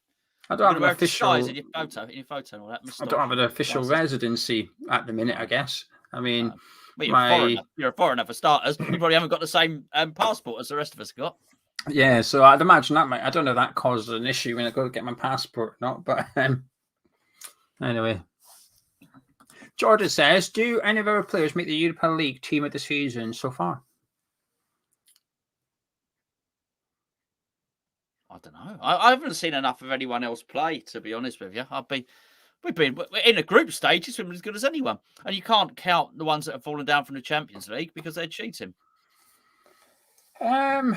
I don't have an official in your photo and all that. I don't have an official residency at the minute, I guess. I mean, you're a foreigner for starters. You probably haven't got the same passport as the rest of us got. Yeah, so I'd imagine that I don't know if that causes an issue when I go to get my passport or not. But anyway, Jordan says, do any of our players make the Europa League team of the season so far? I don't know. I haven't seen enough of anyone else play, to be honest with you. We've been in a group stage. It's been as good as anyone, and you can't count the ones that have fallen down from the Champions League because they're cheating. I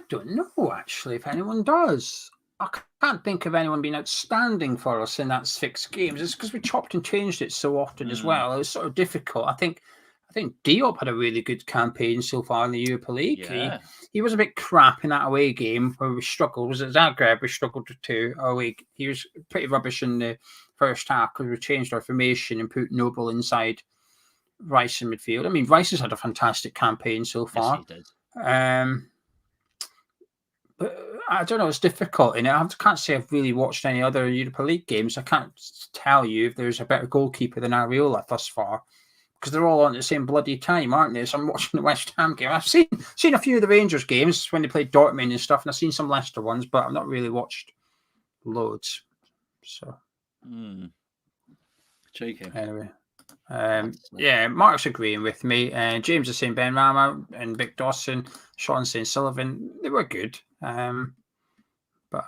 don't know actually if anyone does. I can't think of anyone being outstanding for us in that 6 games. It's because we chopped and changed it so often as well. It was sort of difficult. I think Diop had a really good campaign so far in the Europa League. Yeah. He was a bit crap in that away game where we struggled. Was it Zagreb? We struggled to away. He was pretty rubbish in the first half because we changed our formation and put Noble inside Rice in midfield. I mean, Rice has had a fantastic campaign so far. Yes, he did. But I don't know. It's difficult, and I can't say I've really watched any other Europa League games. I can't tell you if there's a better goalkeeper than Areola thus far, because they're all on at the same bloody time, aren't they? So I'm watching the West Ham game. I've seen a few of the Rangers games when they played Dortmund and stuff, and I've seen some Leicester ones, but I've not really watched loads. So, cheeky. Anyway. Yeah, Mark's agreeing with me. James is saying Ben Rama and Vic Dawson. Sean saying Sullivan. They were good. But I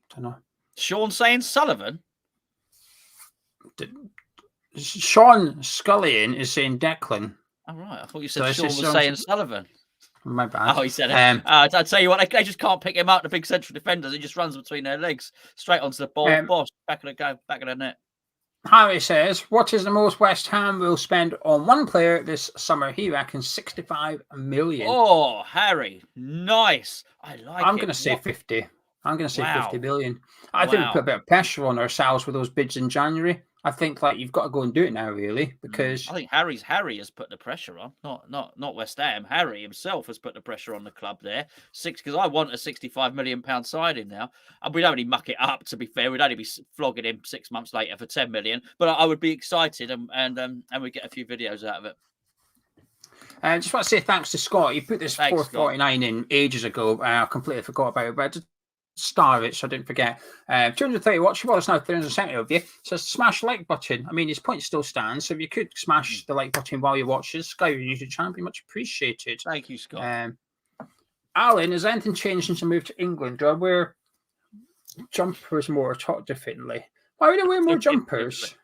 don't know. Sean saying Sullivan? Sean Scullion is saying Declan. All right. I thought you said Sean was saying Sullivan. My bad. Oh, he said it. I'll tell you what, they just can't pick him out, the big central defenders. He just runs between their legs, straight onto the ball. Boss, back of the net. Harry says, what is the most West Ham will spend on one player this summer? He reckons 65 million. Oh, Harry. Nice. I'm going to say 50. I'm going to say 50 million. I think we put a bit of pressure on ourselves with those bids in January. I think you've got to go and do it now, really, because I think Harry has put the pressure on, not West Ham. Harry himself has put the pressure on the club there. Because I want a £65 million signing now. And we'd only muck it up. To be fair, we'd only be flogging him 6 months later for 10 million. But I would be excited, and we'd get a few videos out of it. I just want to say thanks to Scott. He put this 449 in ages ago. I completely forgot about it, but I did star it, so I didn't forget. 230 watch. Well, it's now 370 of you. It says smash like button. I mean, his point still stands. So if you could smash the like button while you watch this, Sky YouTube channel, be much appreciated. Thank you, Scott. Alan, has anything changed since I moved to England? Do I wear jumpers more or talk differently? Why would I wear more jumpers?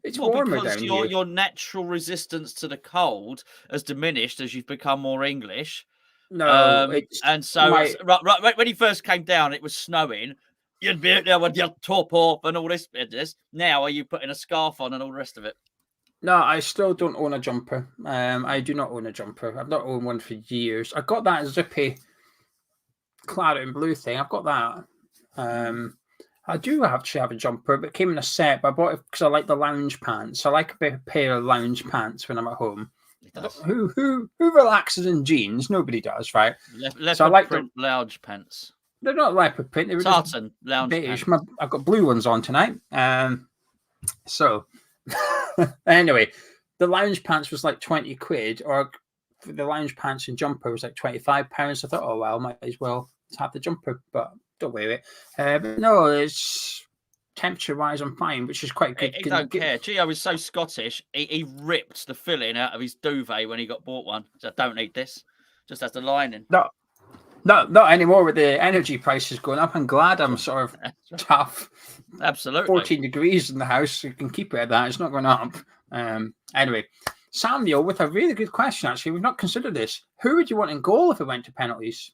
It's warmer down here. Your natural resistance to the cold has diminished as you've become more English. No, and so right when he first came down, it was snowing. You'd be out there with your top off and all this business. Now, are you putting a scarf on and all the rest of it? No, I still don't own a jumper. I do not own a jumper. I've not owned one for years. I got that zippy claret and blue thing. I've got that. I do actually have a jumper, but it came in a set. But I bought it because I like the lounge pants. I like a pair of lounge pants when I'm at home. Who relaxes in jeans? Nobody does, right? So I like the lounge pants. They're not leopard print. They were tartan lounge beige. I've got blue ones on tonight. So anyway, the lounge pants was like 20 quid, or the lounge pants and jumper was like £25. I thought, oh well, might as well have the jumper, but don't wear it. But no, it's temperature-wise, I'm fine, which is quite good. He don't care. Geo was so Scottish, he ripped the filling out of his duvet when he got bought one. So don't need this. Just has the lining. No, not anymore with the energy prices going up. I'm glad I'm sort of tough. Absolutely. 14 degrees in the house. You can keep it at that. It's not going up. Anyway, Samuel with a really good question, actually. We've not considered this. Who would you want in goal if it went to penalties?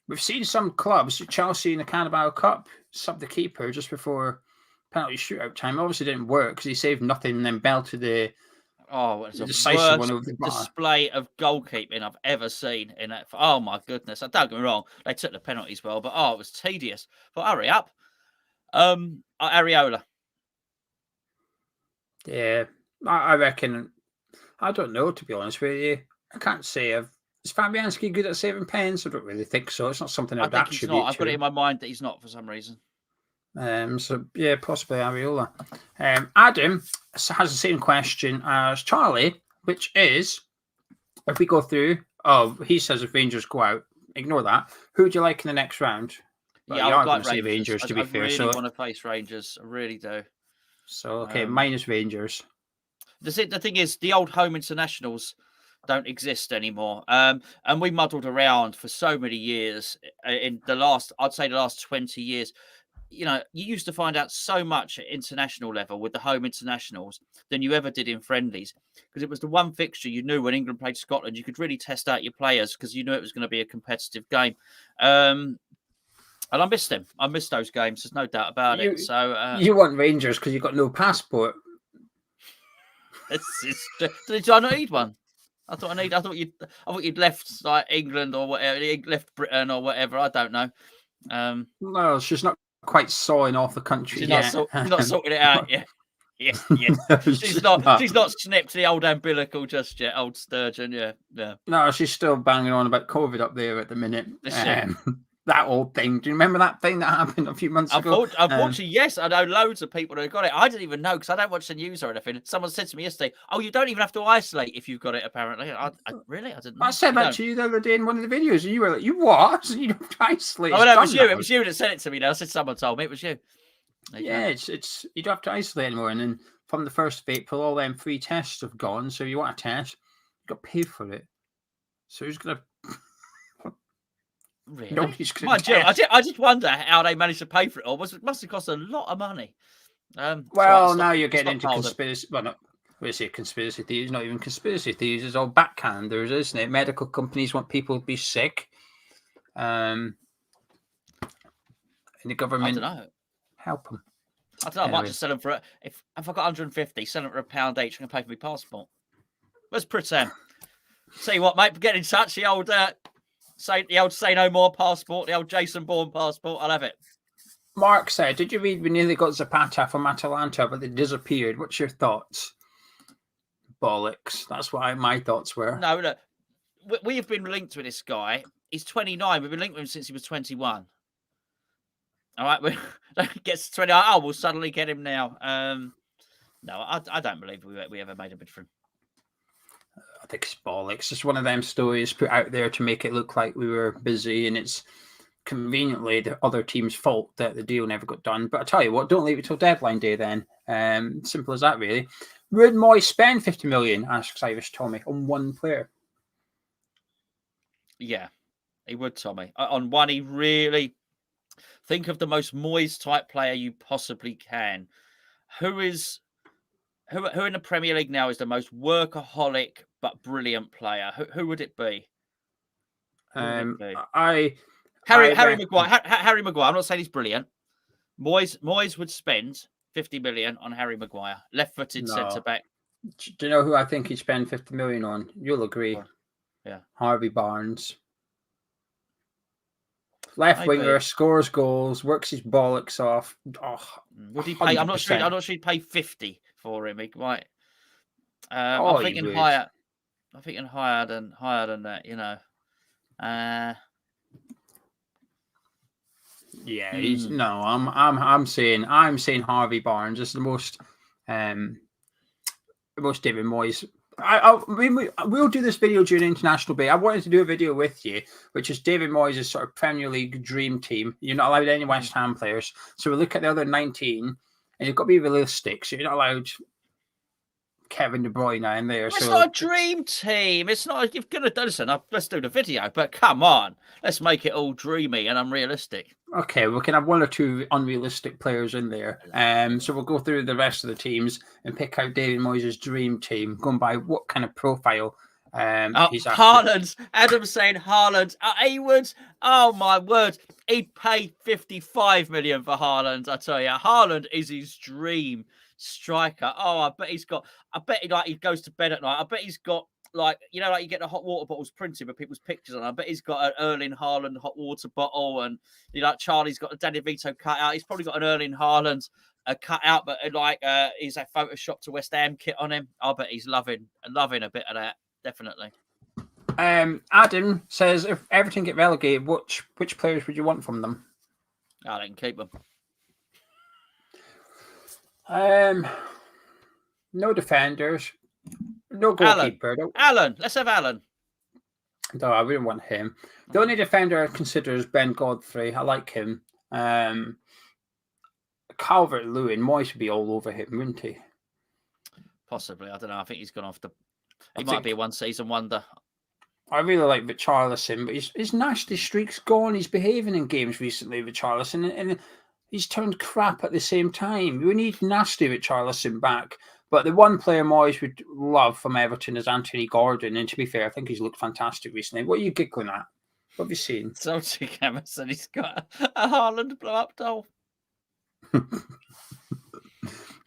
We've seen some clubs, Chelsea in the Carabao Cup, sub the keeper just before penalty shootout time. Obviously didn't work because he saved nothing and then belted the decisive one over the bar. Display of goalkeeping I've ever seen in that. Oh my goodness! Don't get me wrong, they took the penalties well, but it was tedious. But hurry up, Areola. Yeah, I reckon. I don't know, to be honest with you. I can't say Is Fabianski good at saving pens? I don't really think so. It's not something I'd attribute to. I've got it in my mind that he's not for some reason. So yeah, possibly Areola. Adam has the same question as Charlie, which is, if we go through, he says if Rangers go out, ignore that. Who would you like in the next round? Well, yeah, I would like Rangers. To be fair, I really want to face Rangers. I really do. So okay, minus Rangers. The thing is, the old home internationals don't exist anymore. And we muddled around for so many years in the last 20 years. you know, you used to find out so much at international level with the home internationals than you ever did in friendlies, because it was the one fixture you knew when England played Scotland. You could really test out your players because you knew it was going to be a competitive game. And I missed them. I missed those games. There's no doubt about it. So you want Rangers because you've got no passport. Did I not need one? I thought you'd left like England or whatever, left Britain or whatever. I don't know. No, she's not quite sawing off the country she's yet. not sorting it out yet. Yes. No, She's not snipped the old umbilical just yet, old sturgeon. Yeah. No, she's still banging on about COVID up there at the minute. That old thing. Do you remember that thing that happened a few months ago? Unfortunately, yes. I know loads of people who got it. I didn't even know because I don't watch the news or anything. Someone said to me yesterday, "Oh, you don't even have to isolate if you've got it." Apparently, I didn't know. I said that to you the other day in one of the videos, and you were like, "You what? You don't have to isolate." Oh, no, it was you. It was you that said it to me. Now, I said someone told me it was you. Yeah, it's you don't have to isolate anymore. And then from the 1st of April, all them free tests have gone. So if you want a test, you got to pay for it. So who's gonna? Really? I just wonder how they managed to pay for it all. It must have cost a lot of money. Now you're getting into conspiracy. Well, not we say conspiracy theories. Not even conspiracy theories. It's all backhanders, isn't it? Medical companies want people to be sick. And the government, I don't know. Help them. I don't know. Anyway. I might just sell them for if I got 150, sell them for £1 each. I'm gonna pay for my passport. Let's pretend. See what, mate? Get in touch. The old say no more passport. The old Jason Bourne passport. I'll have it. Mark said, "Did you read we nearly got Zapata from Atalanta, but they disappeared? What's your thoughts?" Bollocks. That's what my thoughts were. No, look, we have been linked with this guy. He's 29. We've been linked with him since he was 21. All right, we gets 20. Oh, we'll suddenly get him now. No, I don't believe we ever made a bid for him. I think it's bollocks. It's one of them stories put out there to make it look like we were busy, and it's conveniently the other team's fault that the deal never got done. But I tell you what, don't leave it till deadline day then. Simple as that, really. Would Moyes spend 50 million, asks Irish Tommy, on one player? Yeah, he would, Tommy. On one, he really... Think of the most Moyes type player you possibly can. Who in the Premier League now is the most workaholic but brilliant player? Who would it be? Harry Maguire. Harry Maguire. I'm not saying he's brilliant. Moyes would spend 50 million on Harry Maguire, left-footed centre back. Do you know who I think he'd spend 50 million on? You'll agree. Yeah, Harvey Barnes. Left winger, scores goals, works his bollocks off. Oh, would he pay? 100%. I'm not sure he'd pay 50 for him. He might. I'm thinking higher. I'm thinking higher than that. You know. Yeah, he's no. I'm saying Harvey Barnes is the most David Moyes. We'll do this video during International Bay. I wanted to do a video with you, which is David Moyes' sort of Premier League dream team. You're not allowed any West Ham players. So we look at the other 19, and you've got to be realistic. So you're not allowed Kevin De Bruyne in there. It's not a dream team. It's not. You're going to listen. Let's do the video, but come on, let's make it all dreamy and unrealistic. Okay, we can have one or two unrealistic players in there. So we'll go through the rest of the teams and pick out David Moyes' dream team, going by what kind of profile he's after. Haaland. Adam's saying Haaland. He would. Oh my word! He'd pay 55 million for Haaland. I tell you, Haaland is his dream striker. Oh, I bet he goes to bed at night. I bet he's got like you get the hot water bottles printed with people's pictures on. I bet he's got an Erling Haaland hot water bottle, and Charlie's got a Danny Vito cut out. He's probably got an Erling Haaland cut out, but he's a Photoshop to West Ham kit on him. I bet he's loving a bit of that. Definitely. Adam says, if Everton get relegated, which players would you want from them? They can keep them. No defenders, no goalkeeper. Alan, let's have Alan. No, I wouldn't want him. The only defender I consider is Ben Godfrey. I like him. Calvert-Lewin, Moyes would be all over him, wouldn't he? Possibly. I don't know. I think he's gone off He might be a one-season wonder. I really like Richarlison, but his nasty streak's gone. He's behaving in games recently, Richarlison, and he's turned crap at the same time. We need nasty Richarlison back. But the one player Moyes would love from Everton is Anthony Gordon. And to be fair, I think he's looked fantastic recently. What are you giggling at? What have you seen? Celtic Emerson, he's got a Haaland blow-up doll.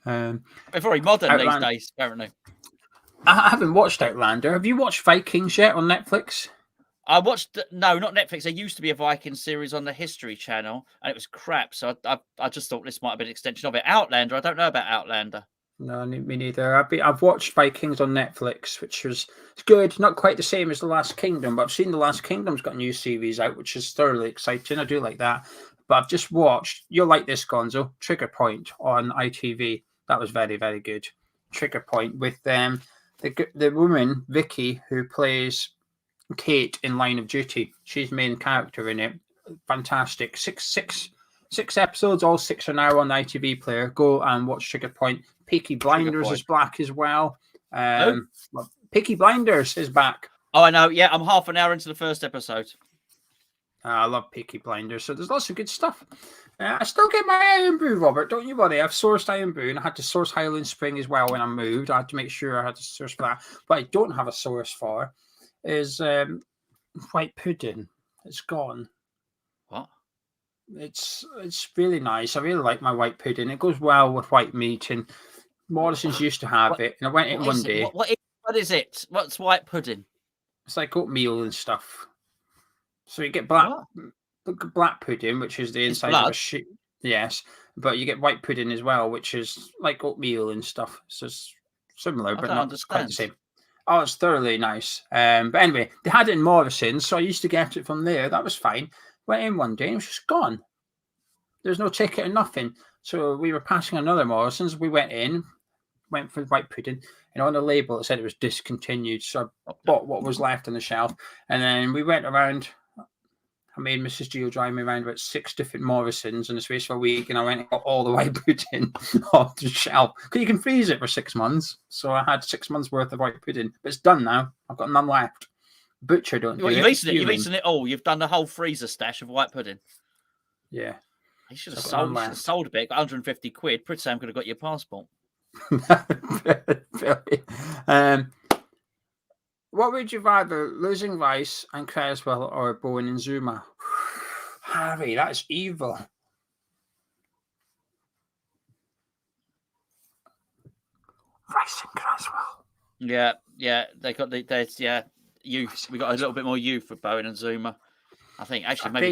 They're very modern these days, apparently. I haven't watched Outlander. Have you watched Vikings yet on Netflix? I watched, no, not Netflix. There used to be a Viking series on the History Channel, and it was crap. So I just thought this might have been an extension of it. Outlander, I don't know about Outlander. No, me neither. I've watched Vikings on Netflix, which was good. Not quite the same as The Last Kingdom, but I've seen The Last Kingdom's got a new series out, which is thoroughly exciting. I do like that. But I've just watched, you'll like this, Gonzo, Trigger Point on ITV. That was very, very good. Trigger Point with the woman, Vicky, who plays Kate in Line of Duty. She's the main character in it. Fantastic. Six episodes, all 6 are now on the ITV player. Go and watch Trigger Point. Peaky Blinders is back as well. Peaky Blinders is back. Oh, I know. Yeah, I'm half an hour into the first episode. I love Peaky Blinders, so there's lots of good stuff. I still get my Iron Brew, Robert. Don't you worry. I've sourced Iron Brew, and I had to source Highland Spring as well when I moved. I had to make sure I had to source for that. But I don't have a source for is white pudding. It's gone. What? It's really nice. I really like my white pudding. It goes well with white meat, and Morrison's used to have it. And I went in one day. What is it? What's white pudding? It's like oatmeal and stuff. So you get black pudding, which is the inside of a sheep. Yes, but you get white pudding as well, which is like oatmeal and stuff. So it's similar, but not quite the same. Oh, it's thoroughly nice. But anyway, they had it in Morrison's, so I used to get it from there. That was fine. Went in one day and it was just gone. There's no ticket or nothing. So we were passing another Morrison's. We went in, went for white pudding, and on the label it said it was discontinued. So I bought what was left on the shelf, and then we went around. I made Mrs. Geo drive me around about 6 different Morrison's in the space of a week, and I went and got all the white pudding off the shelf. Because you can freeze it for 6 months. So I had 6 months worth of white pudding. But it's done now. I've got none left. Butcher don't do You've eaten it all. You've done the whole freezer stash of white pudding. Yeah. You should have sold a bit. Got 150 quid. Pretty Sam could have got your passport. What would you rather, losing Rice and Creswell or Bowen and Zuma? Harry, that's evil. Rice and Creswell. Yeah. They got youth. We got a little bit more youth for Bowen and Zuma. I think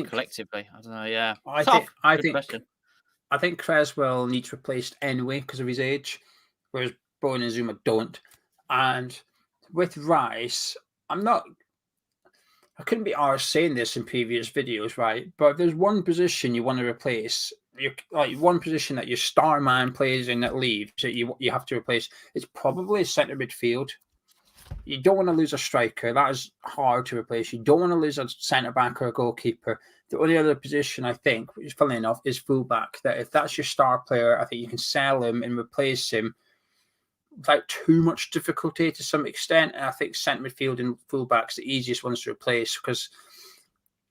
collectively. I don't know. Yeah. I think Creswell needs replaced anyway because of his age, whereas Bowen and Zuma don't. And with Rice, I couldn't be arsed saying this in previous videos, right? But if there's one position you want to replace, one position that your star man plays in that leaves that you have to replace, it's probably centre midfield. You don't want to lose a striker. That is hard to replace. You don't want to lose a centre back or a goalkeeper. The only other position I think, which is funny enough, is fullback. That if that's your star player, I think you can sell him and replace him without too much difficulty to some extent. And I think centre midfield and fullback's the easiest ones to replace because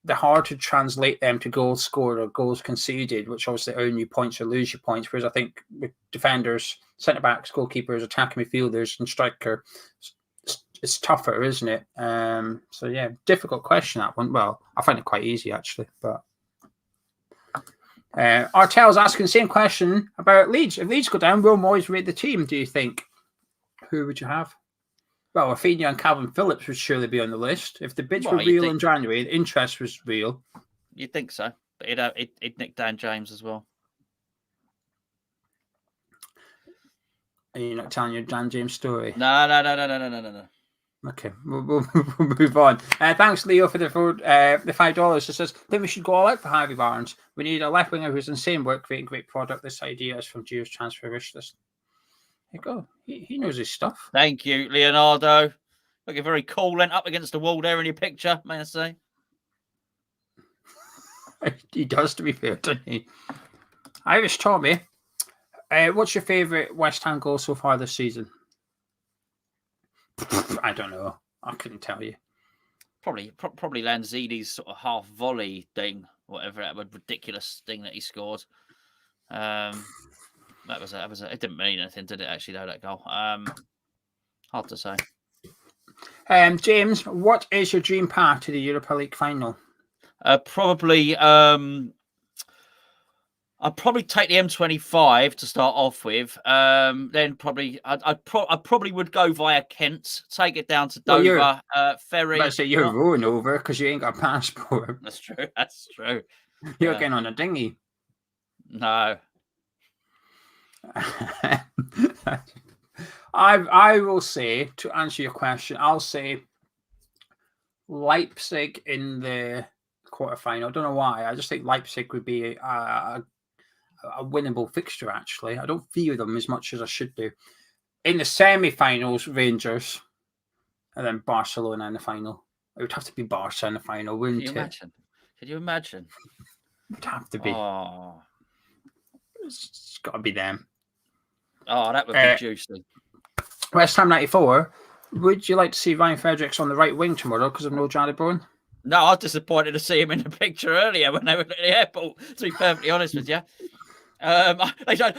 they're hard to translate them to goals scored or goals conceded, which obviously earn you points or lose you points. Whereas I think with defenders, centre backs, goalkeepers, attacking midfielders, and striker, it's tougher, isn't it? So yeah, difficult question, that one. Well, I find it quite easy actually, but Artel's asking the same question about Leeds. If Leeds go down, will Moyes rate the team, do you think? Who would you have? Well, Rafinha and Calvin Phillips would surely be on the list. If the bids were real in January, the interest was real. You'd think so. But he'd nick Dan James as well. Are you not telling your Dan James story? No. Okay, we'll move on. Thanks, Leo, for the $5. It says, I think we should go all out for Harvey Barnes. We need a left winger who's insane work rate and great product. This idea is from Geo's transfer wish list. There you go. He knows his stuff. Thank you, Leonardo. Looking very cool, lent up against the wall there in your picture, may I say? He does, to be fair, doesn't he? Irish Tommy, what's your favourite West Ham goal so far this season? I don't know. I couldn't tell you. Probably Lanzini's sort of half volley thing, whatever that ridiculous thing that he scored. That was it didn't mean anything, did it? Actually, though, that goal. Hard to say. James, what is your dream path to the Europa League final? Probably. I'd probably take the M25 to start off with. Then probably I probably would go via Kent, take it down to Dover, ferry. Let's say you're rowing over because you ain't got a passport. That's true. That's true. You're getting on a dinghy. No. I will say, to answer your question, I'll say Leipzig in the quarterfinal. I don't know why. I just think Leipzig would be a winnable fixture, actually. I don't fear them as much as I should do. In the semi-finals, Rangers, and then Barcelona in the final. It would have to be Barca in the final, wouldn't it? Could you imagine? It would have to be. Oh. It's got to be them. Oh, that would be juicy. West Ham 94. Would you like to see Ryan Fredericks on the right wing tomorrow because of no Jared Bowen? No, I was disappointed to see him in the picture earlier when they were at the airport, to be perfectly honest with you. I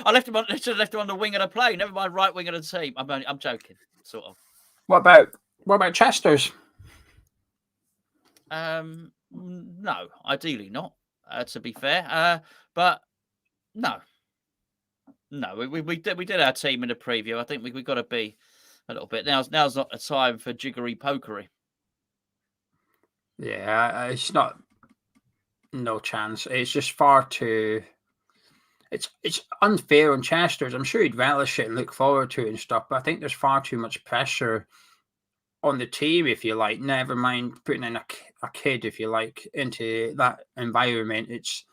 left him on. I should have left him on the wing of the plane. Never mind, right wing of the team. I'm joking, sort of. What about Chester's? No, ideally not. To be fair, but no. We did our team in the preview. I think we got to be a little bit. Now's not a time for jiggery pokery. Yeah, it's not. No chance. It's just far too. It's unfair on Chester's. I'm sure he'd relish it and look forward to it and stuff, but I think there's far too much pressure on the team, if you like. Never mind putting in a kid, if you like, into that environment. It's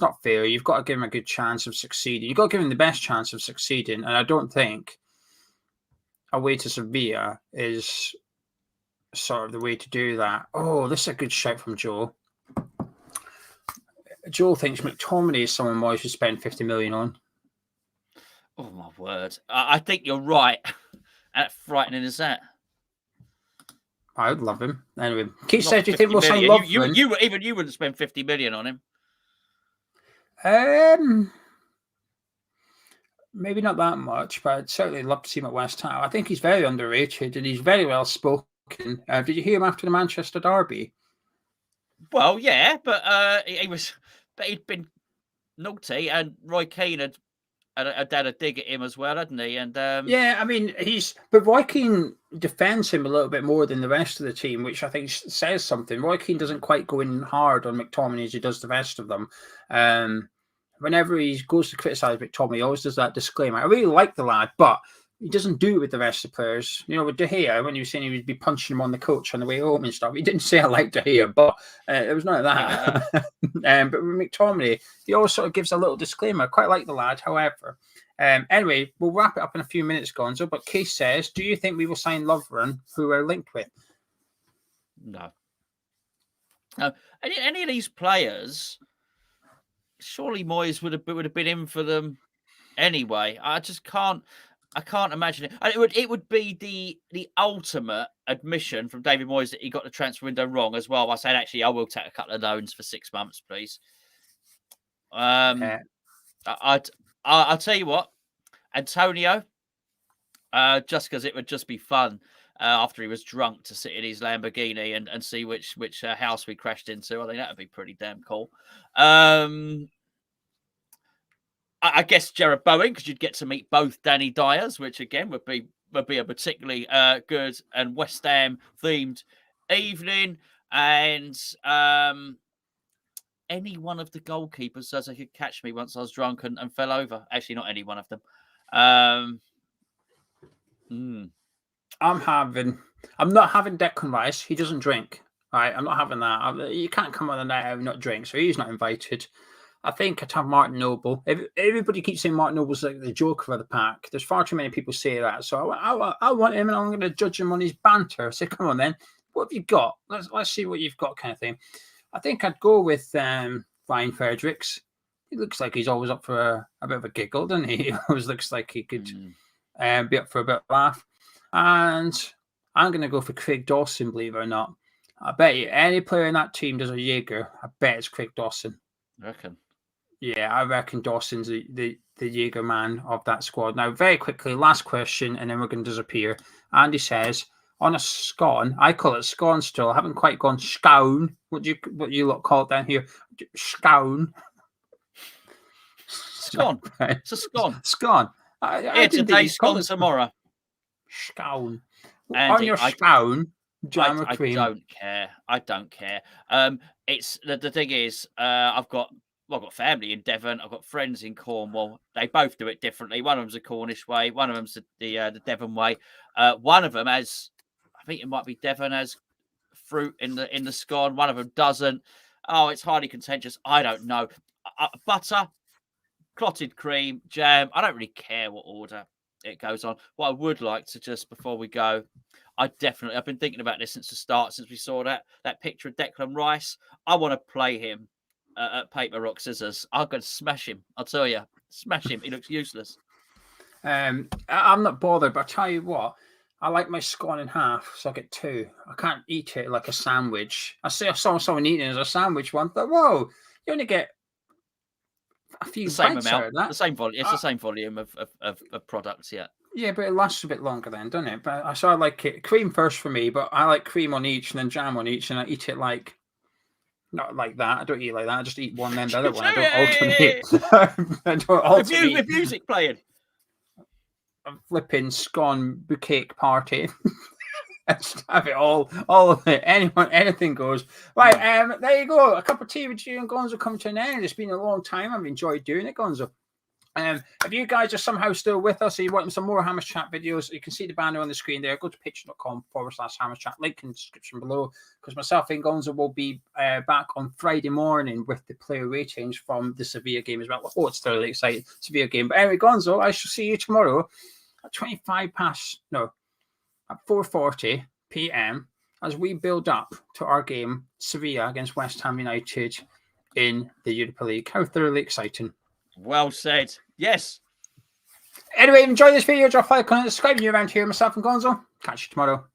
not fair. You've got to give him a good chance of succeeding. You've got to give him the best chance of succeeding, and I don't think away to Sevilla is sort of the way to do that. Oh, this is a good shout from Joe. Joel thinks McTominay is someone Moyes should spend 50 million on. Oh, my word. I think you're right. How frightening is that? I would love him. Anyway, Keith said, do you think we'll sign Lovren? You wouldn't spend 50 million on him. Maybe not that much, but I'd certainly love to see him at West Ham. I think he's very underrated and he's very well spoken. Did you hear him after the Manchester derby? Well, yeah, but he'd been naughty, and Roy Keane had a dig at him as well, hadn't he? And yeah, I mean, but Roy Keane defends him a little bit more than the rest of the team, which I think says something. Roy Keane doesn't quite go in hard on McTominay as he does the rest of them. Whenever he goes to criticise McTominay, he always does that disclaimer. I really like the lad, but he doesn't do it with the rest of the players. You know, with De Gea, when he was saying he would be punching him on the coach on the way home and stuff, he didn't say I like De Gea, but there was none of that. But with McTominay, he always sort of gives a little disclaimer. Quite like the lad, however. Anyway, we'll wrap it up in a few minutes, Gonzo. But Keith says, do you think we will sign Lovren, who we're linked with? No. Any of these players, surely Moyes would have been in for them anyway. I can't imagine it. It would be the ultimate admission from David Moyes that he got the transfer window wrong as well. I said, actually, I will take a couple of loans for 6 months, please. I'll tell you what, Antonio, just because it would just be fun after he was drunk to sit in his Lamborghini and see which house we crashed into. I think that would be pretty damn cool. I guess Jared Bowen, because you'd get to meet both Danny Dyers, which again would be a particularly good and West Ham themed evening. And any one of the goalkeepers says they could catch me once I was drunk and fell over. Actually, not any one of them. I'm not having Declan Rice. He doesn't drink. Right, I'm not having that. You can't come on the night out and not drink, so he's not invited. I think I'd have Martin Noble. Everybody keeps saying Martin Noble's like the joker of the pack. There's far too many people say that. So I want him, and I'm going to judge him on his banter. So come on then, what have you got? Let's see what you've got, kind of thing. I think I'd go with Ryan Fredericks. He looks like he's always up for a bit of a giggle, doesn't he? He always looks like he could be up for a bit of a laugh. And I'm going to go for Craig Dawson, believe it or not. I bet you any player in that team does a Jaeger, I bet it's Craig Dawson. I reckon. Yeah, I reckon Dawson's the Jaeger man of that squad. Now, very quickly, last question, and then we're going to disappear. Andy says, on a scone, I call it scone still. I haven't quite gone scone. What you lot call it down here? Scone. Scone. It's a scone. Scone. Yeah, today, scone tomorrow. Scone. Andy, on your scone, jam or I cream? don't care. I don't care. It's the thing is, I've got family in Devon. I've got friends in Cornwall. They both do it differently. One of them's the Cornish way. One of them's the Devon way. One of them has, I think it might be Devon, has fruit in the scone. One of them doesn't. Oh, it's highly contentious. I don't know. Butter, clotted cream, jam. I don't really care what order it goes on. What I would like to, just before we go, I've been thinking about this since the start, since we saw that picture of Declan Rice. I want to play him at paper, rock, scissors. I'm going to smash him. I'll tell you, smash him. He looks useless. I'm not bothered, but I tell you what, I like my scone in half, so I get two. I can't eat it like a sandwich. I saw someone eating it as a sandwich once, but whoa, you only get a few the same bites amount, out of that. the same volume. It's the same volume of products, yeah. Yeah, but it lasts a bit longer then, doesn't it? But I like it cream first for me, but I like cream on each and then jam on each, and I eat it like not like that. I don't eat like that. I just eat one then the other one. I don't alternate. I don't alternate. With music playing. A flipping scone bouquet party. Just have it all of it. Anything goes. Right, there you go. A cup of tea with Geo and Gonzo coming to an end. It's been a long time. I've enjoyed doing it, Gonzo. If you guys are somehow still with us, or you want some more Hammers Chat videos, you can see the banner on the screen there. Go to patreon.com/Hammers Chat. Link in the description below. Because myself and Gonzo will be back on Friday morning with the player ratings from the Sevilla game as well. Oh, it's thoroughly exciting. Sevilla game. But anyway, Gonzo, I shall see you tomorrow at 4:40 p.m. as we build up to our game, Sevilla against West Ham United in the Europa League. How thoroughly exciting. Well said. Yes. Anyway, enjoy this video. Drop a like, comment, subscribe. You're around here, myself and Gonzo. Catch you tomorrow.